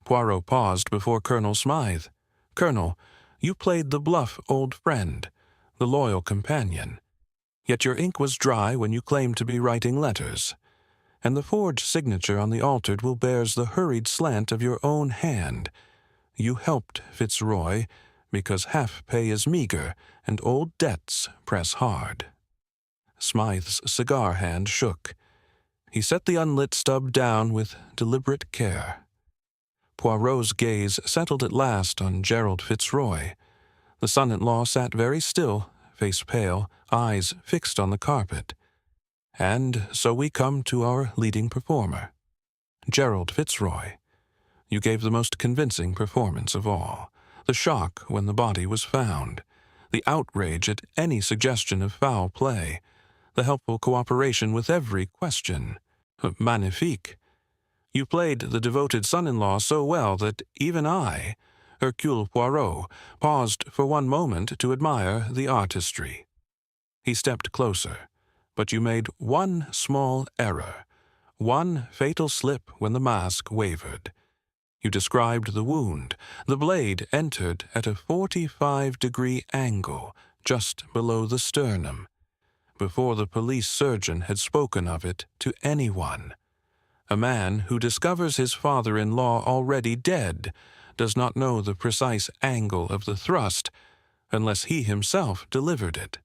A: Poirot paused before Colonel Smythe. "Colonel, you played the bluff old friend, the loyal companion. Yet your ink was dry when you claimed to be writing letters, and the forged signature on the altered will bears the hurried slant of your own hand. You helped Fitzroy because half-pay is meager and old debts press hard." Smythe's cigar hand shook. He set the unlit stub down with deliberate care. Poirot's gaze settled at last on Gerald Fitzroy. The son-in-law sat very still, face pale, eyes fixed on the carpet. "And so we come to our leading performer. Gerald Fitzroy, you gave the most convincing performance of all. The shock when the body was found, the outrage at any suggestion of foul play, the helpful cooperation with every question. Magnifique. You played the devoted son-in-law so well that even I, Hercule Poirot, paused for one moment to admire the artistry." He stepped closer. "But you made one small error, one fatal slip when the mask wavered. You described the wound. The blade entered at a 45-degree angle just below the sternum, before the police surgeon had spoken of it to anyone. A man who discovers his father-in-law already dead does not know the precise angle of the thrust. unless he himself delivered it.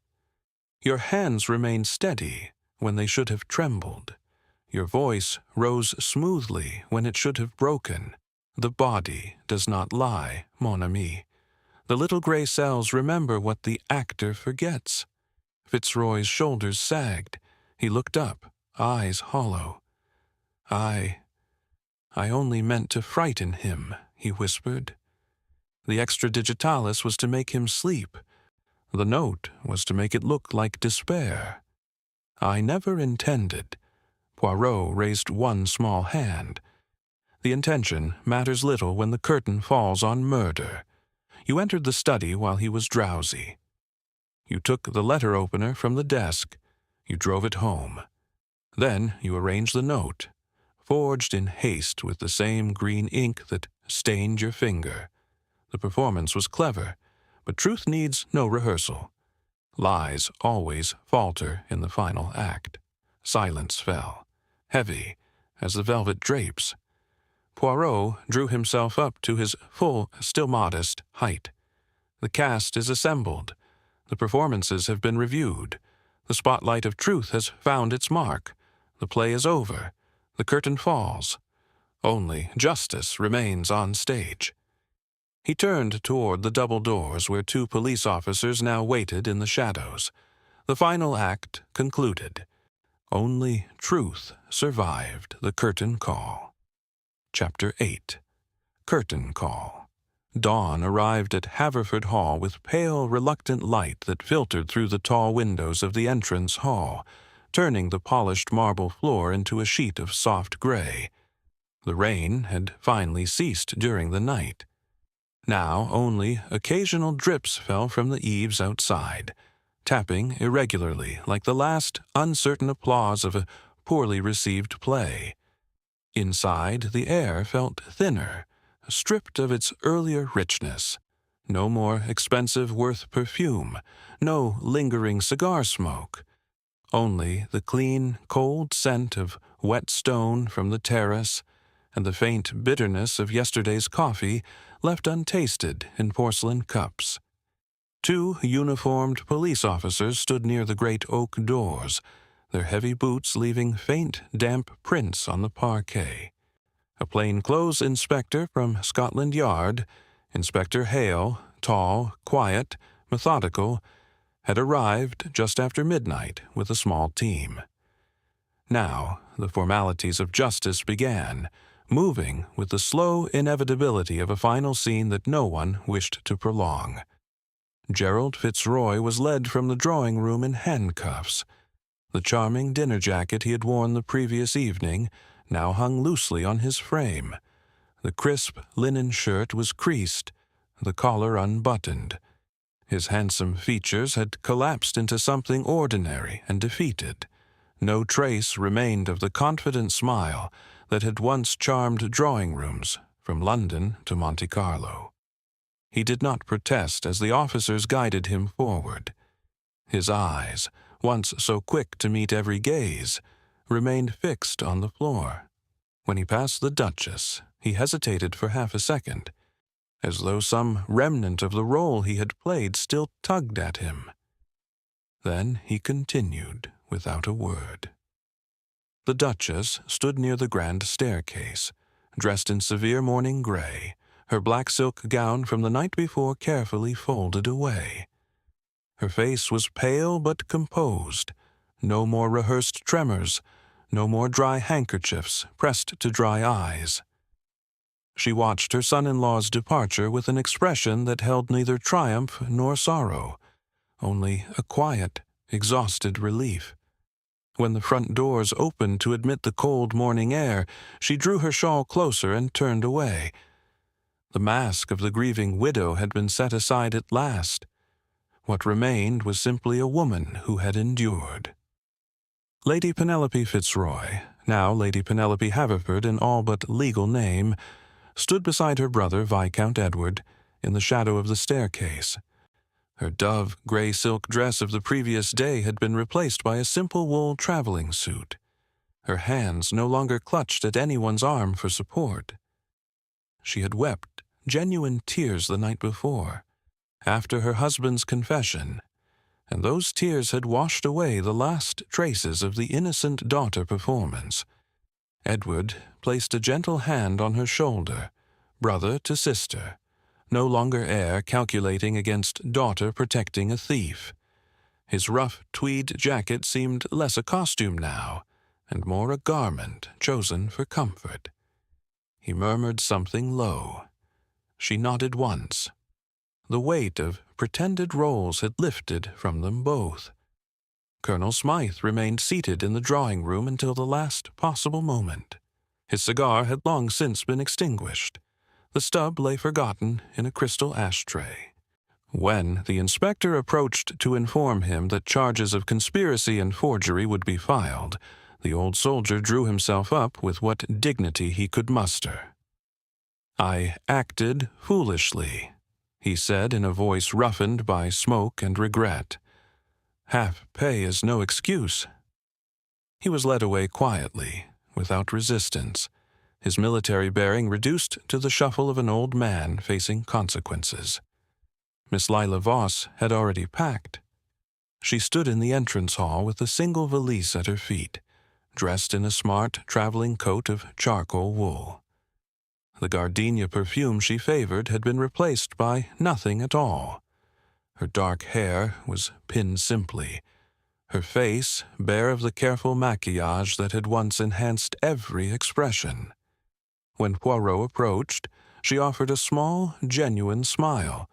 A: Your hands remained steady when they should have trembled. Your voice rose smoothly when it should have broken. The body does not lie, mon ami. The little gray cells remember what the actor forgets. Fitzroy's shoulders sagged. He looked up, eyes hollow. I only meant to frighten him, he whispered. The extradigitalis was to make him sleep. The note was to make it look like despair. I never intended. Poirot raised one small hand. The intention matters little when the curtain falls on murder. You entered the study while he was drowsy. You took the letter opener from the desk. You drove it home. Then you arranged the note, forged in haste with the same green ink that stained your finger. The performance was clever, but truth needs no rehearsal. Lies always falter in the final act. Silence fell, heavy as the velvet drapes. Poirot drew himself up to his full, still modest, height. The cast is assembled. The performances have been reviewed. The spotlight of truth has found its mark. The play is over. The curtain falls. Only justice remains on stage. He turned toward the double doors where two police officers now waited in the shadows. The final act concluded. Only truth survived the curtain call. Chapter 8. Curtain Call. Dawn arrived at Haverford Hall with pale, reluctant light that filtered through the tall windows of the entrance hall, turning the polished marble floor into a sheet of soft gray. The rain had finally ceased during the night. Now only occasional drips fell from the eaves outside, tapping irregularly like the last uncertain applause of a poorly received play. Inside, the air felt thinner, stripped of its earlier richness. No more expensive Worth perfume, no lingering cigar smoke. Only the clean, cold scent of wet stone from the terrace and the faint bitterness of yesterday's coffee left untasted in porcelain cups. Two uniformed police officers stood near the great oak doors, their heavy boots leaving faint, damp prints on the parquet. A plainclothes inspector from Scotland Yard, Inspector Hale, tall, quiet, methodical, had arrived just after midnight with a small team. Now the formalities of justice began, moving with the slow inevitability of a final scene that no one wished to prolong. Gerald Fitzroy was led from the drawing room in handcuffs. The charming dinner jacket he had worn the previous evening now hung loosely on his frame. The crisp linen shirt was creased, the collar unbuttoned. His handsome features had collapsed into something ordinary and defeated. No trace remained of the confident smile that had once charmed drawing rooms from London to Monte Carlo. He did not protest as the officers guided him forward. His eyes, once so quick to meet every gaze, remained fixed on the floor. When he passed the Duchess, he hesitated for half a second, as though some remnant of the role he had played still tugged at him. Then he continued without a word. The Duchess stood near the grand staircase, dressed in severe mourning gray, her black silk gown from the night before carefully folded away. Her face was pale but composed, no more rehearsed tremors, no more dry handkerchiefs pressed to dry eyes. She watched her son-in-law's departure with an expression that held neither triumph nor sorrow, only a quiet, exhausted relief. When the front doors opened to admit the cold morning air, she drew her shawl closer and turned away. The mask of the grieving widow had been set aside at last. What remained was simply a woman who had endured. Lady Penelope Fitzroy, now Lady Penelope Haverford in all but legal name, stood beside her brother Viscount Edward in the shadow of the staircase. Her dove gray silk dress of the previous day had been replaced by a simple wool traveling suit. Her hands no longer clutched at anyone's arm for support. She had wept genuine tears the night before. after her husband's confession, and those tears had washed away the last traces of the innocent daughter performance. Edward placed a gentle hand on her shoulder, brother to sister, no longer heir calculating against daughter protecting a thief. His rough tweed jacket seemed less a costume now, and more a garment chosen for comfort. He murmured something low. She nodded once. The weight of pretended roles had lifted from them both. Colonel Smythe remained seated in the drawing-room until the last possible moment. His cigar had long since been extinguished. The stub lay forgotten in a crystal ashtray. When the inspector approached to inform him that charges of conspiracy and forgery would be filed, the old soldier drew himself up with what dignity he could muster. "I acted foolishly," he said in a voice roughened by smoke and regret. "Half pay is no excuse." He was led away quietly, without resistance, his military bearing reduced to the shuffle of an old man facing consequences. Miss Lila Voss had already packed. She stood in the entrance hall with a single valise at her feet, dressed in a smart traveling coat of charcoal wool. The gardenia perfume she favored had been replaced by nothing at all. Her dark hair was pinned simply, her face bare of the careful maquillage that had once enhanced every expression. When Poirot approached, she offered a small, genuine smile,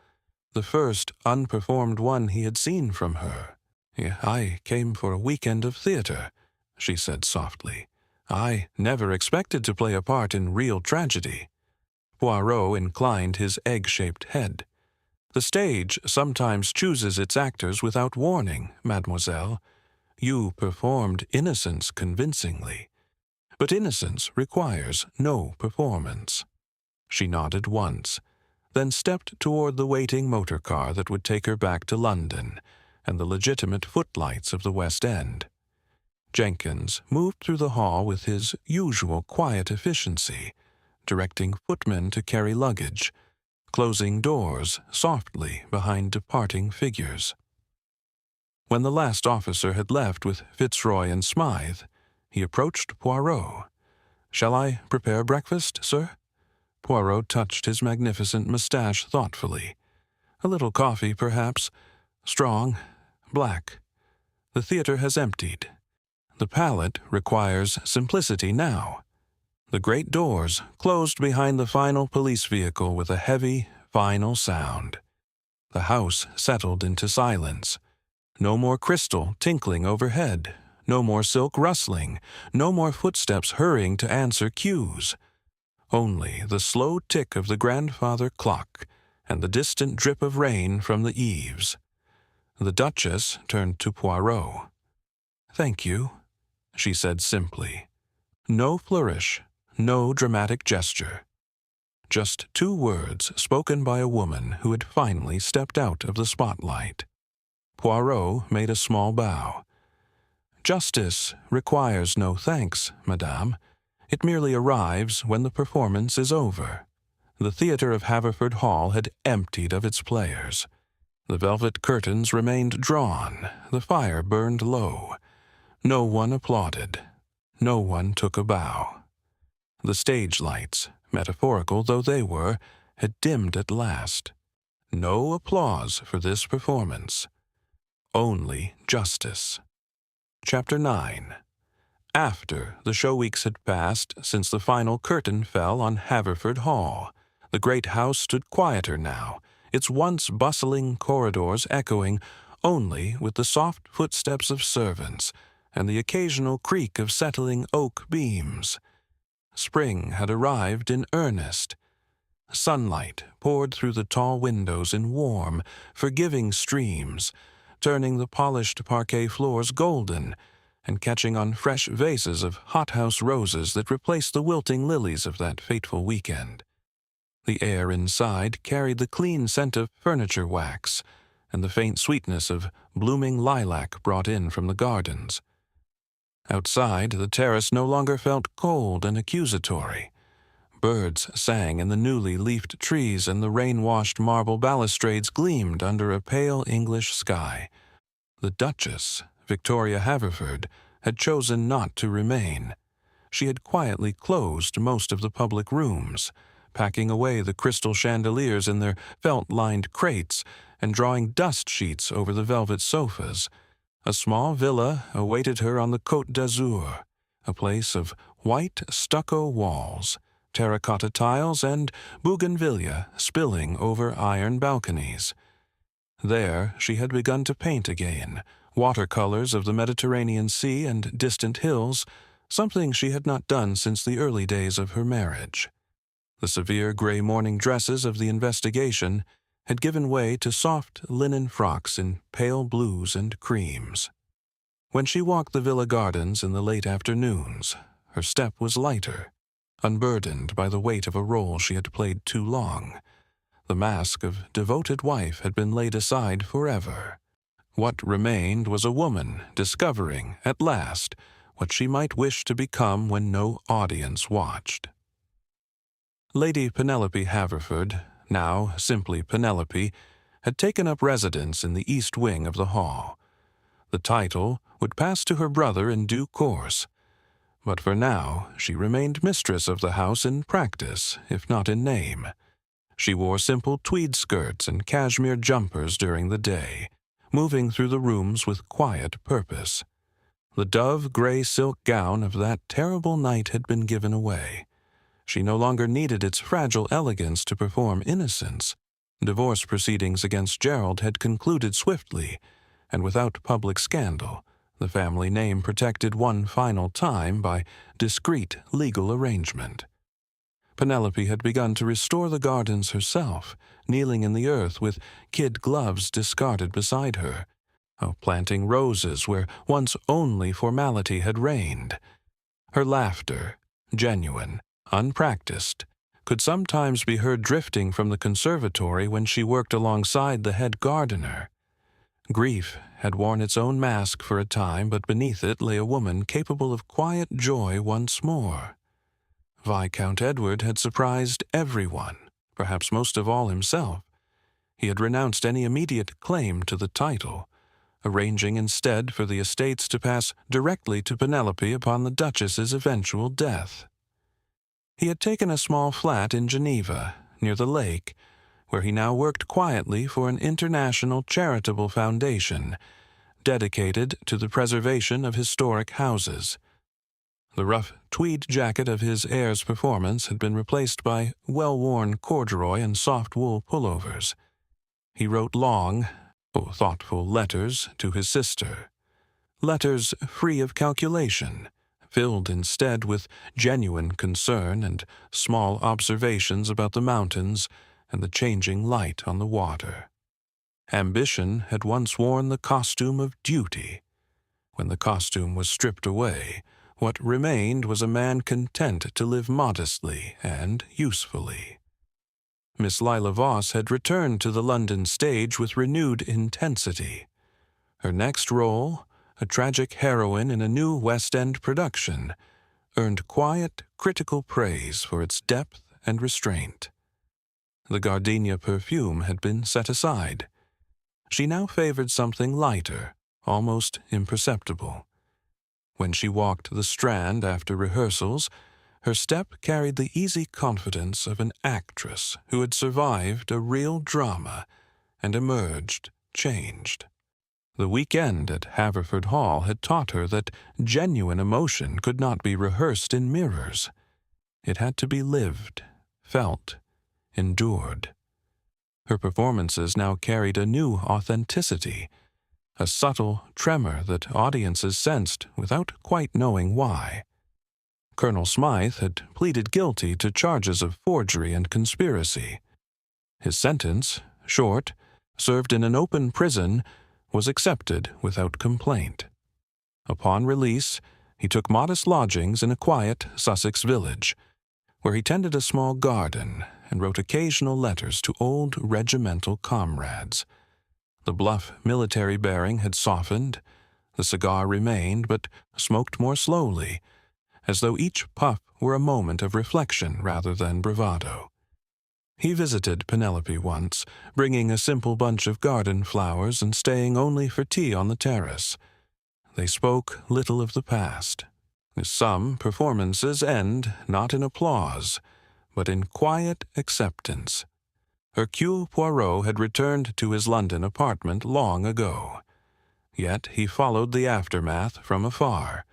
A: the first unperformed one he had seen from her. "I came for a weekend of theater," she said softly. "I never expected to play a part in real tragedy." Poirot inclined his egg-shaped head. "The stage sometimes chooses its actors without warning, mademoiselle. You performed innocence convincingly. But innocence requires no performance." She nodded once, then stepped toward the waiting motor car that would take her back to London and the legitimate footlights of the West End. Jenkins moved through the hall with his usual quiet efficiency, directing footmen to carry luggage, closing doors softly behind departing figures. When the last officer had left with Fitzroy and Smythe, he approached Poirot. "Shall I prepare breakfast, sir?" Poirot touched his magnificent mustache thoughtfully. "A little coffee, perhaps. Strong, black. The theater has emptied. The palate requires simplicity now." The great doors closed behind the final police vehicle with a heavy, final sound. The house settled into silence. No more crystal tinkling overhead, no more silk rustling, no more footsteps hurrying to answer cues. Only the slow tick of the grandfather clock and the distant drip of rain from the eaves. The Duchess turned to Poirot. "Thank you," she said simply. No flourish, no dramatic gesture. Just two words spoken by a woman who had finally stepped out of the spotlight. Poirot made a small bow. "Justice requires no thanks, madame. It merely arrives when the performance is over." The theater of Haverford Hall had emptied of its players. The velvet curtains remained drawn, the fire burned low. No one applauded. No one took a bow. The stage lights, metaphorical though they were, had dimmed at last. No applause for this performance. Only justice. Chapter 9. After the show weeks had passed since the final curtain fell on Haverford Hall, the great house stood quieter now, its once bustling corridors echoing only with the soft footsteps of servants and the occasional creak of settling oak beams. Spring had arrived in earnest. Sunlight poured through the tall windows in warm, forgiving streams, turning the polished parquet floors golden and catching on fresh vases of hothouse roses that replaced the wilting lilies of that fateful weekend. The air inside carried the clean scent of furniture wax and the faint sweetness of blooming lilac brought in from the gardens. Outside, the terrace no longer felt cold and accusatory. Birds sang in the newly leafed trees, and the rain-washed marble balustrades gleamed under a pale English sky. The Duchess, Victoria Haverford, had chosen not to remain. She had quietly closed most of the public rooms, packing away the crystal chandeliers in their felt-lined crates and drawing dust sheets over the velvet sofas. A small villa awaited her on the Côte d'Azur, a place of white stucco walls, terracotta tiles, and bougainvillea spilling over iron balconies. There she had begun to paint again, watercolors of the Mediterranean Sea and distant hills, something she had not done since the early days of her marriage. The severe gray morning dresses of the investigation had given way to soft linen frocks in pale blues and creams. When she walked the villa gardens in the late afternoons, her step was lighter, unburdened by the weight of a role she had played too long. The mask of devoted wife had been laid aside forever. What remained was a woman discovering, at last, what she might wish to become when no audience watched. Lady Penelope Haverford, now simply Penelope, had taken up residence in the east wing of the hall. The title would pass to her brother in due course, but for now she remained mistress of the house in practice, if not in name. She wore simple tweed skirts and cashmere jumpers during the day, moving through the rooms with quiet purpose. The dove-gray silk gown of that terrible night had been given away. She no longer needed its fragile elegance to perform innocence. Divorce proceedings against Gerald had concluded swiftly, and without public scandal, the family name protected one final time by discreet legal arrangement. Penelope had begun to restore the gardens herself, kneeling in the earth with kid gloves discarded beside her, planting roses where once only formality had reigned. Her laughter, genuine, unpracticed, could sometimes be heard drifting from the conservatory when she worked alongside the head gardener. Grief had worn its own mask for a time, but beneath it lay a woman capable of quiet joy once more. Viscount Edward had surprised everyone, perhaps most of all himself. He had renounced any immediate claim to the title, arranging instead for the estates to pass directly to Penelope upon the Duchess's eventual death. He had taken a small flat in Geneva, near the lake, where he now worked quietly for an international charitable foundation dedicated to the preservation of historic houses. The rough tweed jacket of his heir's performance had been replaced by well-worn corduroy and soft wool pullovers. He wrote long, thoughtful letters to his sister, letters free of calculation, filled instead with genuine concern and small observations about the mountains and the changing light on the water. Ambition had once worn the costume of duty. When the costume was stripped away, what remained was a man content to live modestly and usefully. Miss Lila Voss had returned to the London stage with renewed intensity. Her next role, a tragic heroine in a new West End production, earned quiet, critical praise for its depth and restraint. The gardenia perfume had been set aside. She now favored something lighter, almost imperceptible. When she walked the Strand after rehearsals, her step carried the easy confidence of an actress who had survived a real drama and emerged changed. The weekend at Haverford Hall had taught her that genuine emotion could not be rehearsed in mirrors. It had to be lived, felt, endured. Her performances now carried a new authenticity, a subtle tremor that audiences sensed without quite knowing why. Colonel Smythe had pleaded guilty to charges of forgery and conspiracy. His sentence, short, served in an open prison, was accepted without complaint. Upon release, he took modest lodgings in a quiet Sussex village, where he tended a small garden and wrote occasional letters to old regimental comrades. The bluff military bearing had softened. The cigar remained, but smoked more slowly, as though each puff were a moment of reflection rather than bravado. He visited Penelope once, bringing a simple bunch of garden flowers and staying only for tea on the terrace. They spoke little of the past. Some performances end not in applause, but in quiet acceptance. Hercule Poirot had returned to his London apartment long ago. Yet he followed the aftermath from afar,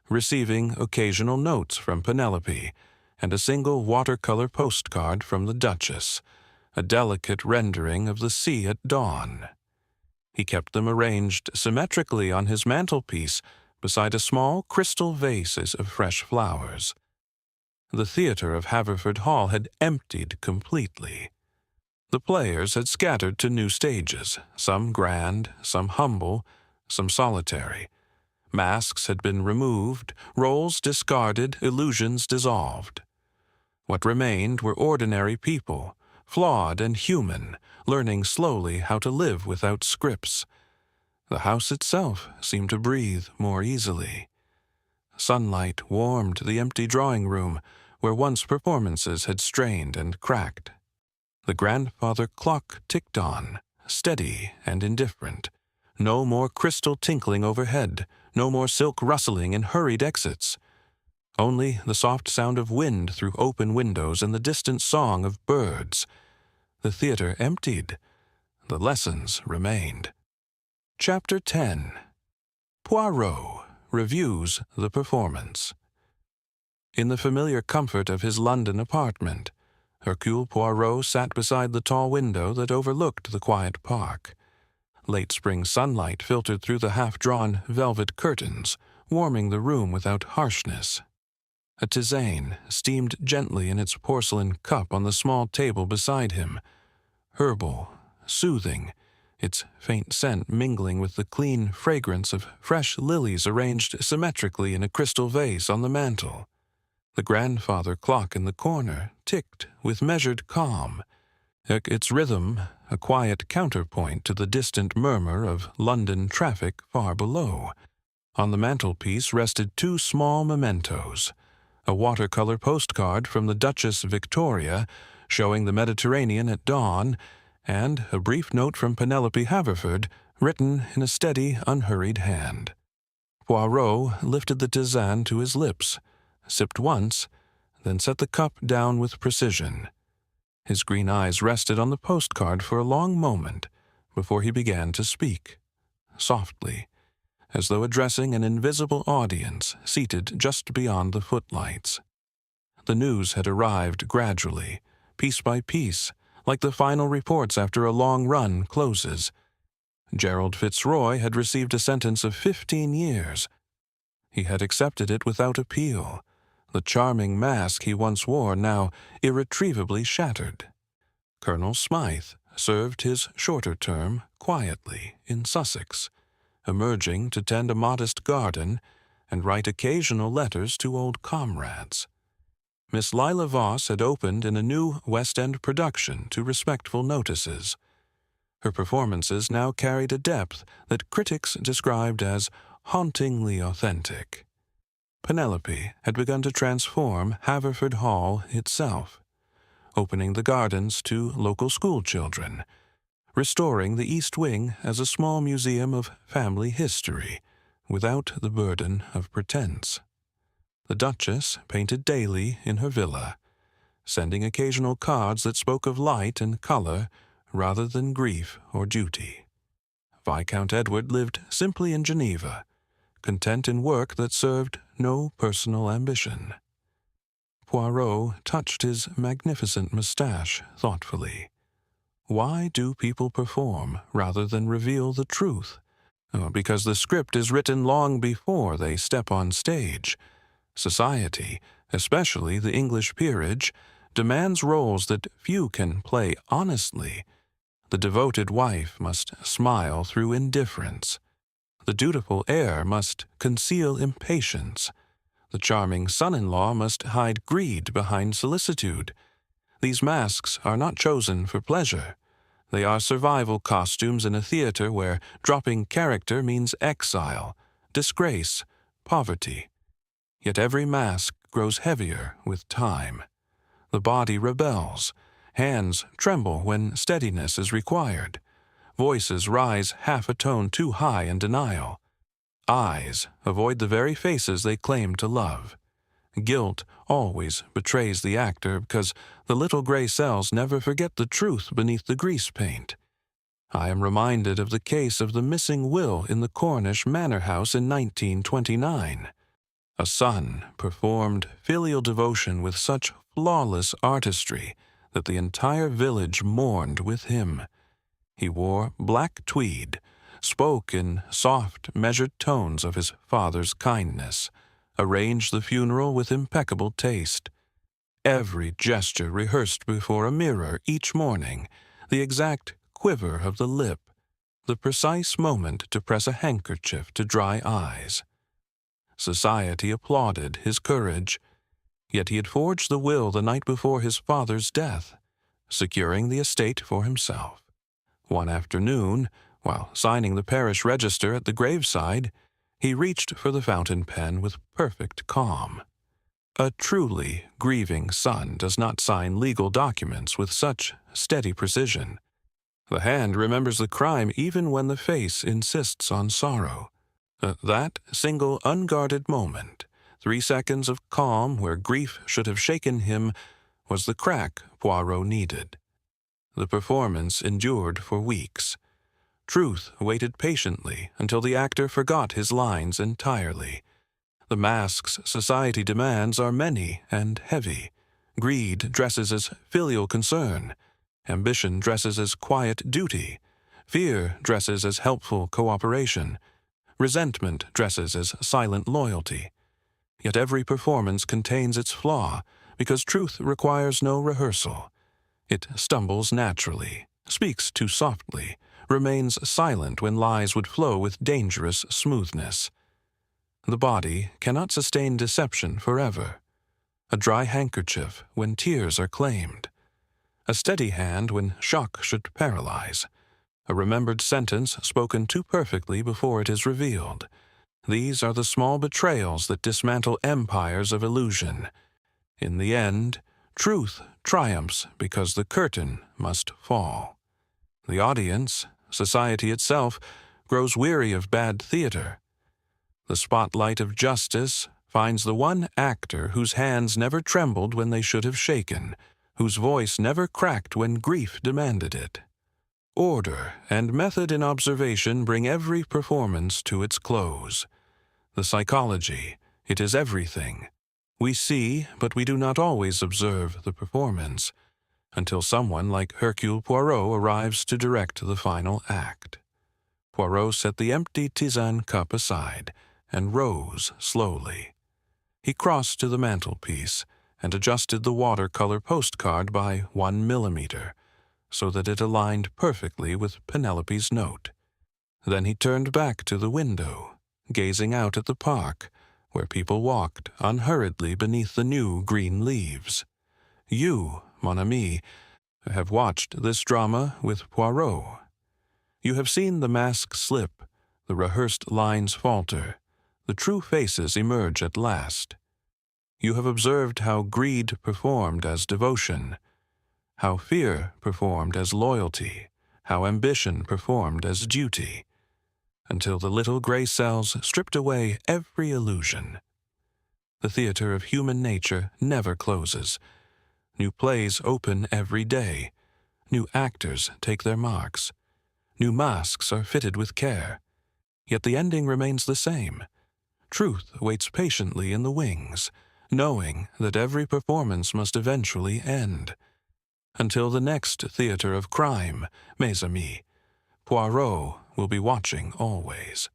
A: receiving occasional notes from Penelope and a single watercolor postcard from the Duchess, a delicate rendering of the sea at dawn. He kept them arranged symmetrically on his mantelpiece beside a small crystal vases of fresh flowers. The theater of Haverford Hall had emptied completely. The players had scattered to new stages, some grand, some humble, some solitary. Masks had been removed, roles discarded, illusions dissolved. What remained were ordinary people, flawed and human, learning slowly how to live without scripts. The house itself seemed to breathe more easily. Sunlight warmed the empty drawing room, where once performances had strained and cracked. The grandfather clock ticked on, steady and indifferent. No more crystal tinkling overhead, no more silk rustling in hurried exits. Only the soft sound of wind through open windows and the distant song of birds. The theater emptied. The lessons remained. Chapter 10. Poirot reviews the performance. In the familiar comfort of his London apartment, Hercule Poirot sat beside the tall window that overlooked the quiet park. Late spring sunlight filtered through the half-drawn velvet curtains, warming the room without harshness. A tisane steamed gently in its porcelain cup on the small table beside him, herbal, soothing, its faint scent mingling with the clean fragrance of fresh lilies arranged symmetrically in a crystal vase on the mantel. The grandfather clock in the corner ticked with measured calm, its rhythm a quiet counterpoint to the distant murmur of London traffic far below. On the mantelpiece rested two small mementos, a watercolor postcard from the Duchess Victoria showing the Mediterranean at dawn, and a brief note from Penelope Haverford written in a steady, unhurried hand. Poirot lifted the tisane to his lips, sipped once, then set the cup down with precision. His green eyes rested on the postcard for a long moment before he began to speak, softly, as though addressing an invisible audience seated just beyond the footlights. The news had arrived gradually, piece by piece, like the final reports after a long run closes. Gerald Fitzroy had received a sentence of 15 years. He had accepted it without appeal, the charming mask he once wore now irretrievably shattered. Colonel Smythe served his shorter term quietly in Sussex, emerging to tend a modest garden and write occasional letters to old comrades. Miss Lila Voss had opened in a new West End production to respectful notices. Her performances now carried a depth that critics described as hauntingly authentic. Penelope had begun to transform Haverford Hall itself, opening the gardens to local school children, restoring the East Wing as a small museum of family history without the burden of pretense. The Duchess painted daily in her villa, sending occasional cards that spoke of light and color rather than grief or duty. Viscount Edward lived simply in Geneva, content in work that served no personal ambition. Poirot touched his magnificent moustache thoughtfully. Why do people perform rather than reveal the truth? Because the script is written long before they step on stage. Society, especially the English peerage, demands roles that few can play honestly. The devoted wife must smile through indifference. The dutiful heir must conceal impatience. The charming son-in-law must hide greed behind solicitude. These masks are not chosen for pleasure. They are survival costumes in a theater where dropping character means exile, disgrace, poverty. Yet every mask grows heavier with time. The body rebels. Hands tremble when steadiness is required. Voices rise half a tone too high in denial. Eyes avoid the very faces they claim to love. Guilt always betrays the actor because the little gray cells never forget the truth beneath the grease paint. I am reminded of the case of the missing will in the Cornish manor house in 1929. A son performed filial devotion with such flawless artistry that the entire village mourned with him. He wore black tweed, spoke in soft, measured tones of his father's kindness, arranged the funeral with impeccable taste. Every gesture rehearsed before a mirror each morning, the exact quiver of the lip, the precise moment to press a handkerchief to dry eyes. Society applauded his courage, yet he had forged the will the night before his father's death, securing the estate for himself. One afternoon, while signing the parish register at the graveside, he reached for the fountain pen with perfect calm. A truly grieving son does not sign legal documents with such steady precision. The hand remembers the crime even when the face insists on sorrow. That single unguarded moment, 3 seconds of calm where grief should have shaken him, was the crack Poirot needed. The performance endured for weeks. Truth waited patiently until the actor forgot his lines entirely. The masks society demands are many and heavy. Greed dresses as filial concern. Ambition dresses as quiet duty. Fear dresses as helpful cooperation. Resentment dresses as silent loyalty. Yet every performance contains its flaw, because truth requires no rehearsal. It stumbles naturally, speaks too softly, remains silent when lies would flow with dangerous smoothness. The body cannot sustain deception forever. A dry handkerchief when tears are claimed. A steady hand when shock should paralyze. A remembered sentence spoken too perfectly before it is revealed. These are the small betrayals that dismantle empires of illusion. In the end, truth triumphs because the curtain must fall. The audience, society itself, grows weary of bad theater. The spotlight of justice finds the one actor whose hands never trembled when they should have shaken, whose voice never cracked when grief demanded it. Order and method in observation bring every performance to its close. The psychology, it is everything. We see, but we do not always observe the performance, until someone like Hercule Poirot arrives to direct the final act. Poirot set the empty tisane cup aside and rose slowly. He crossed to the mantelpiece and adjusted the watercolor postcard by 1 millimeter, so that it aligned perfectly with Penelope's note. Then he turned back to the window, gazing out at the park, where people walked unhurriedly beneath the new green leaves. You, mon ami, have watched this drama with Poirot. You have seen the mask slip, the rehearsed lines falter, the true faces emerge at last. You have observed how greed performed as devotion, how fear performed as loyalty, how ambition performed as duty, until the little gray cells stripped away every illusion. The theater of human nature never closes. New plays open every day. New actors take their marks. New masks are fitted with care. Yet the ending remains the same. Truth waits patiently in the wings, knowing that every performance must eventually end. Until the next theater of crime, mes amis, Poirot will be watching always.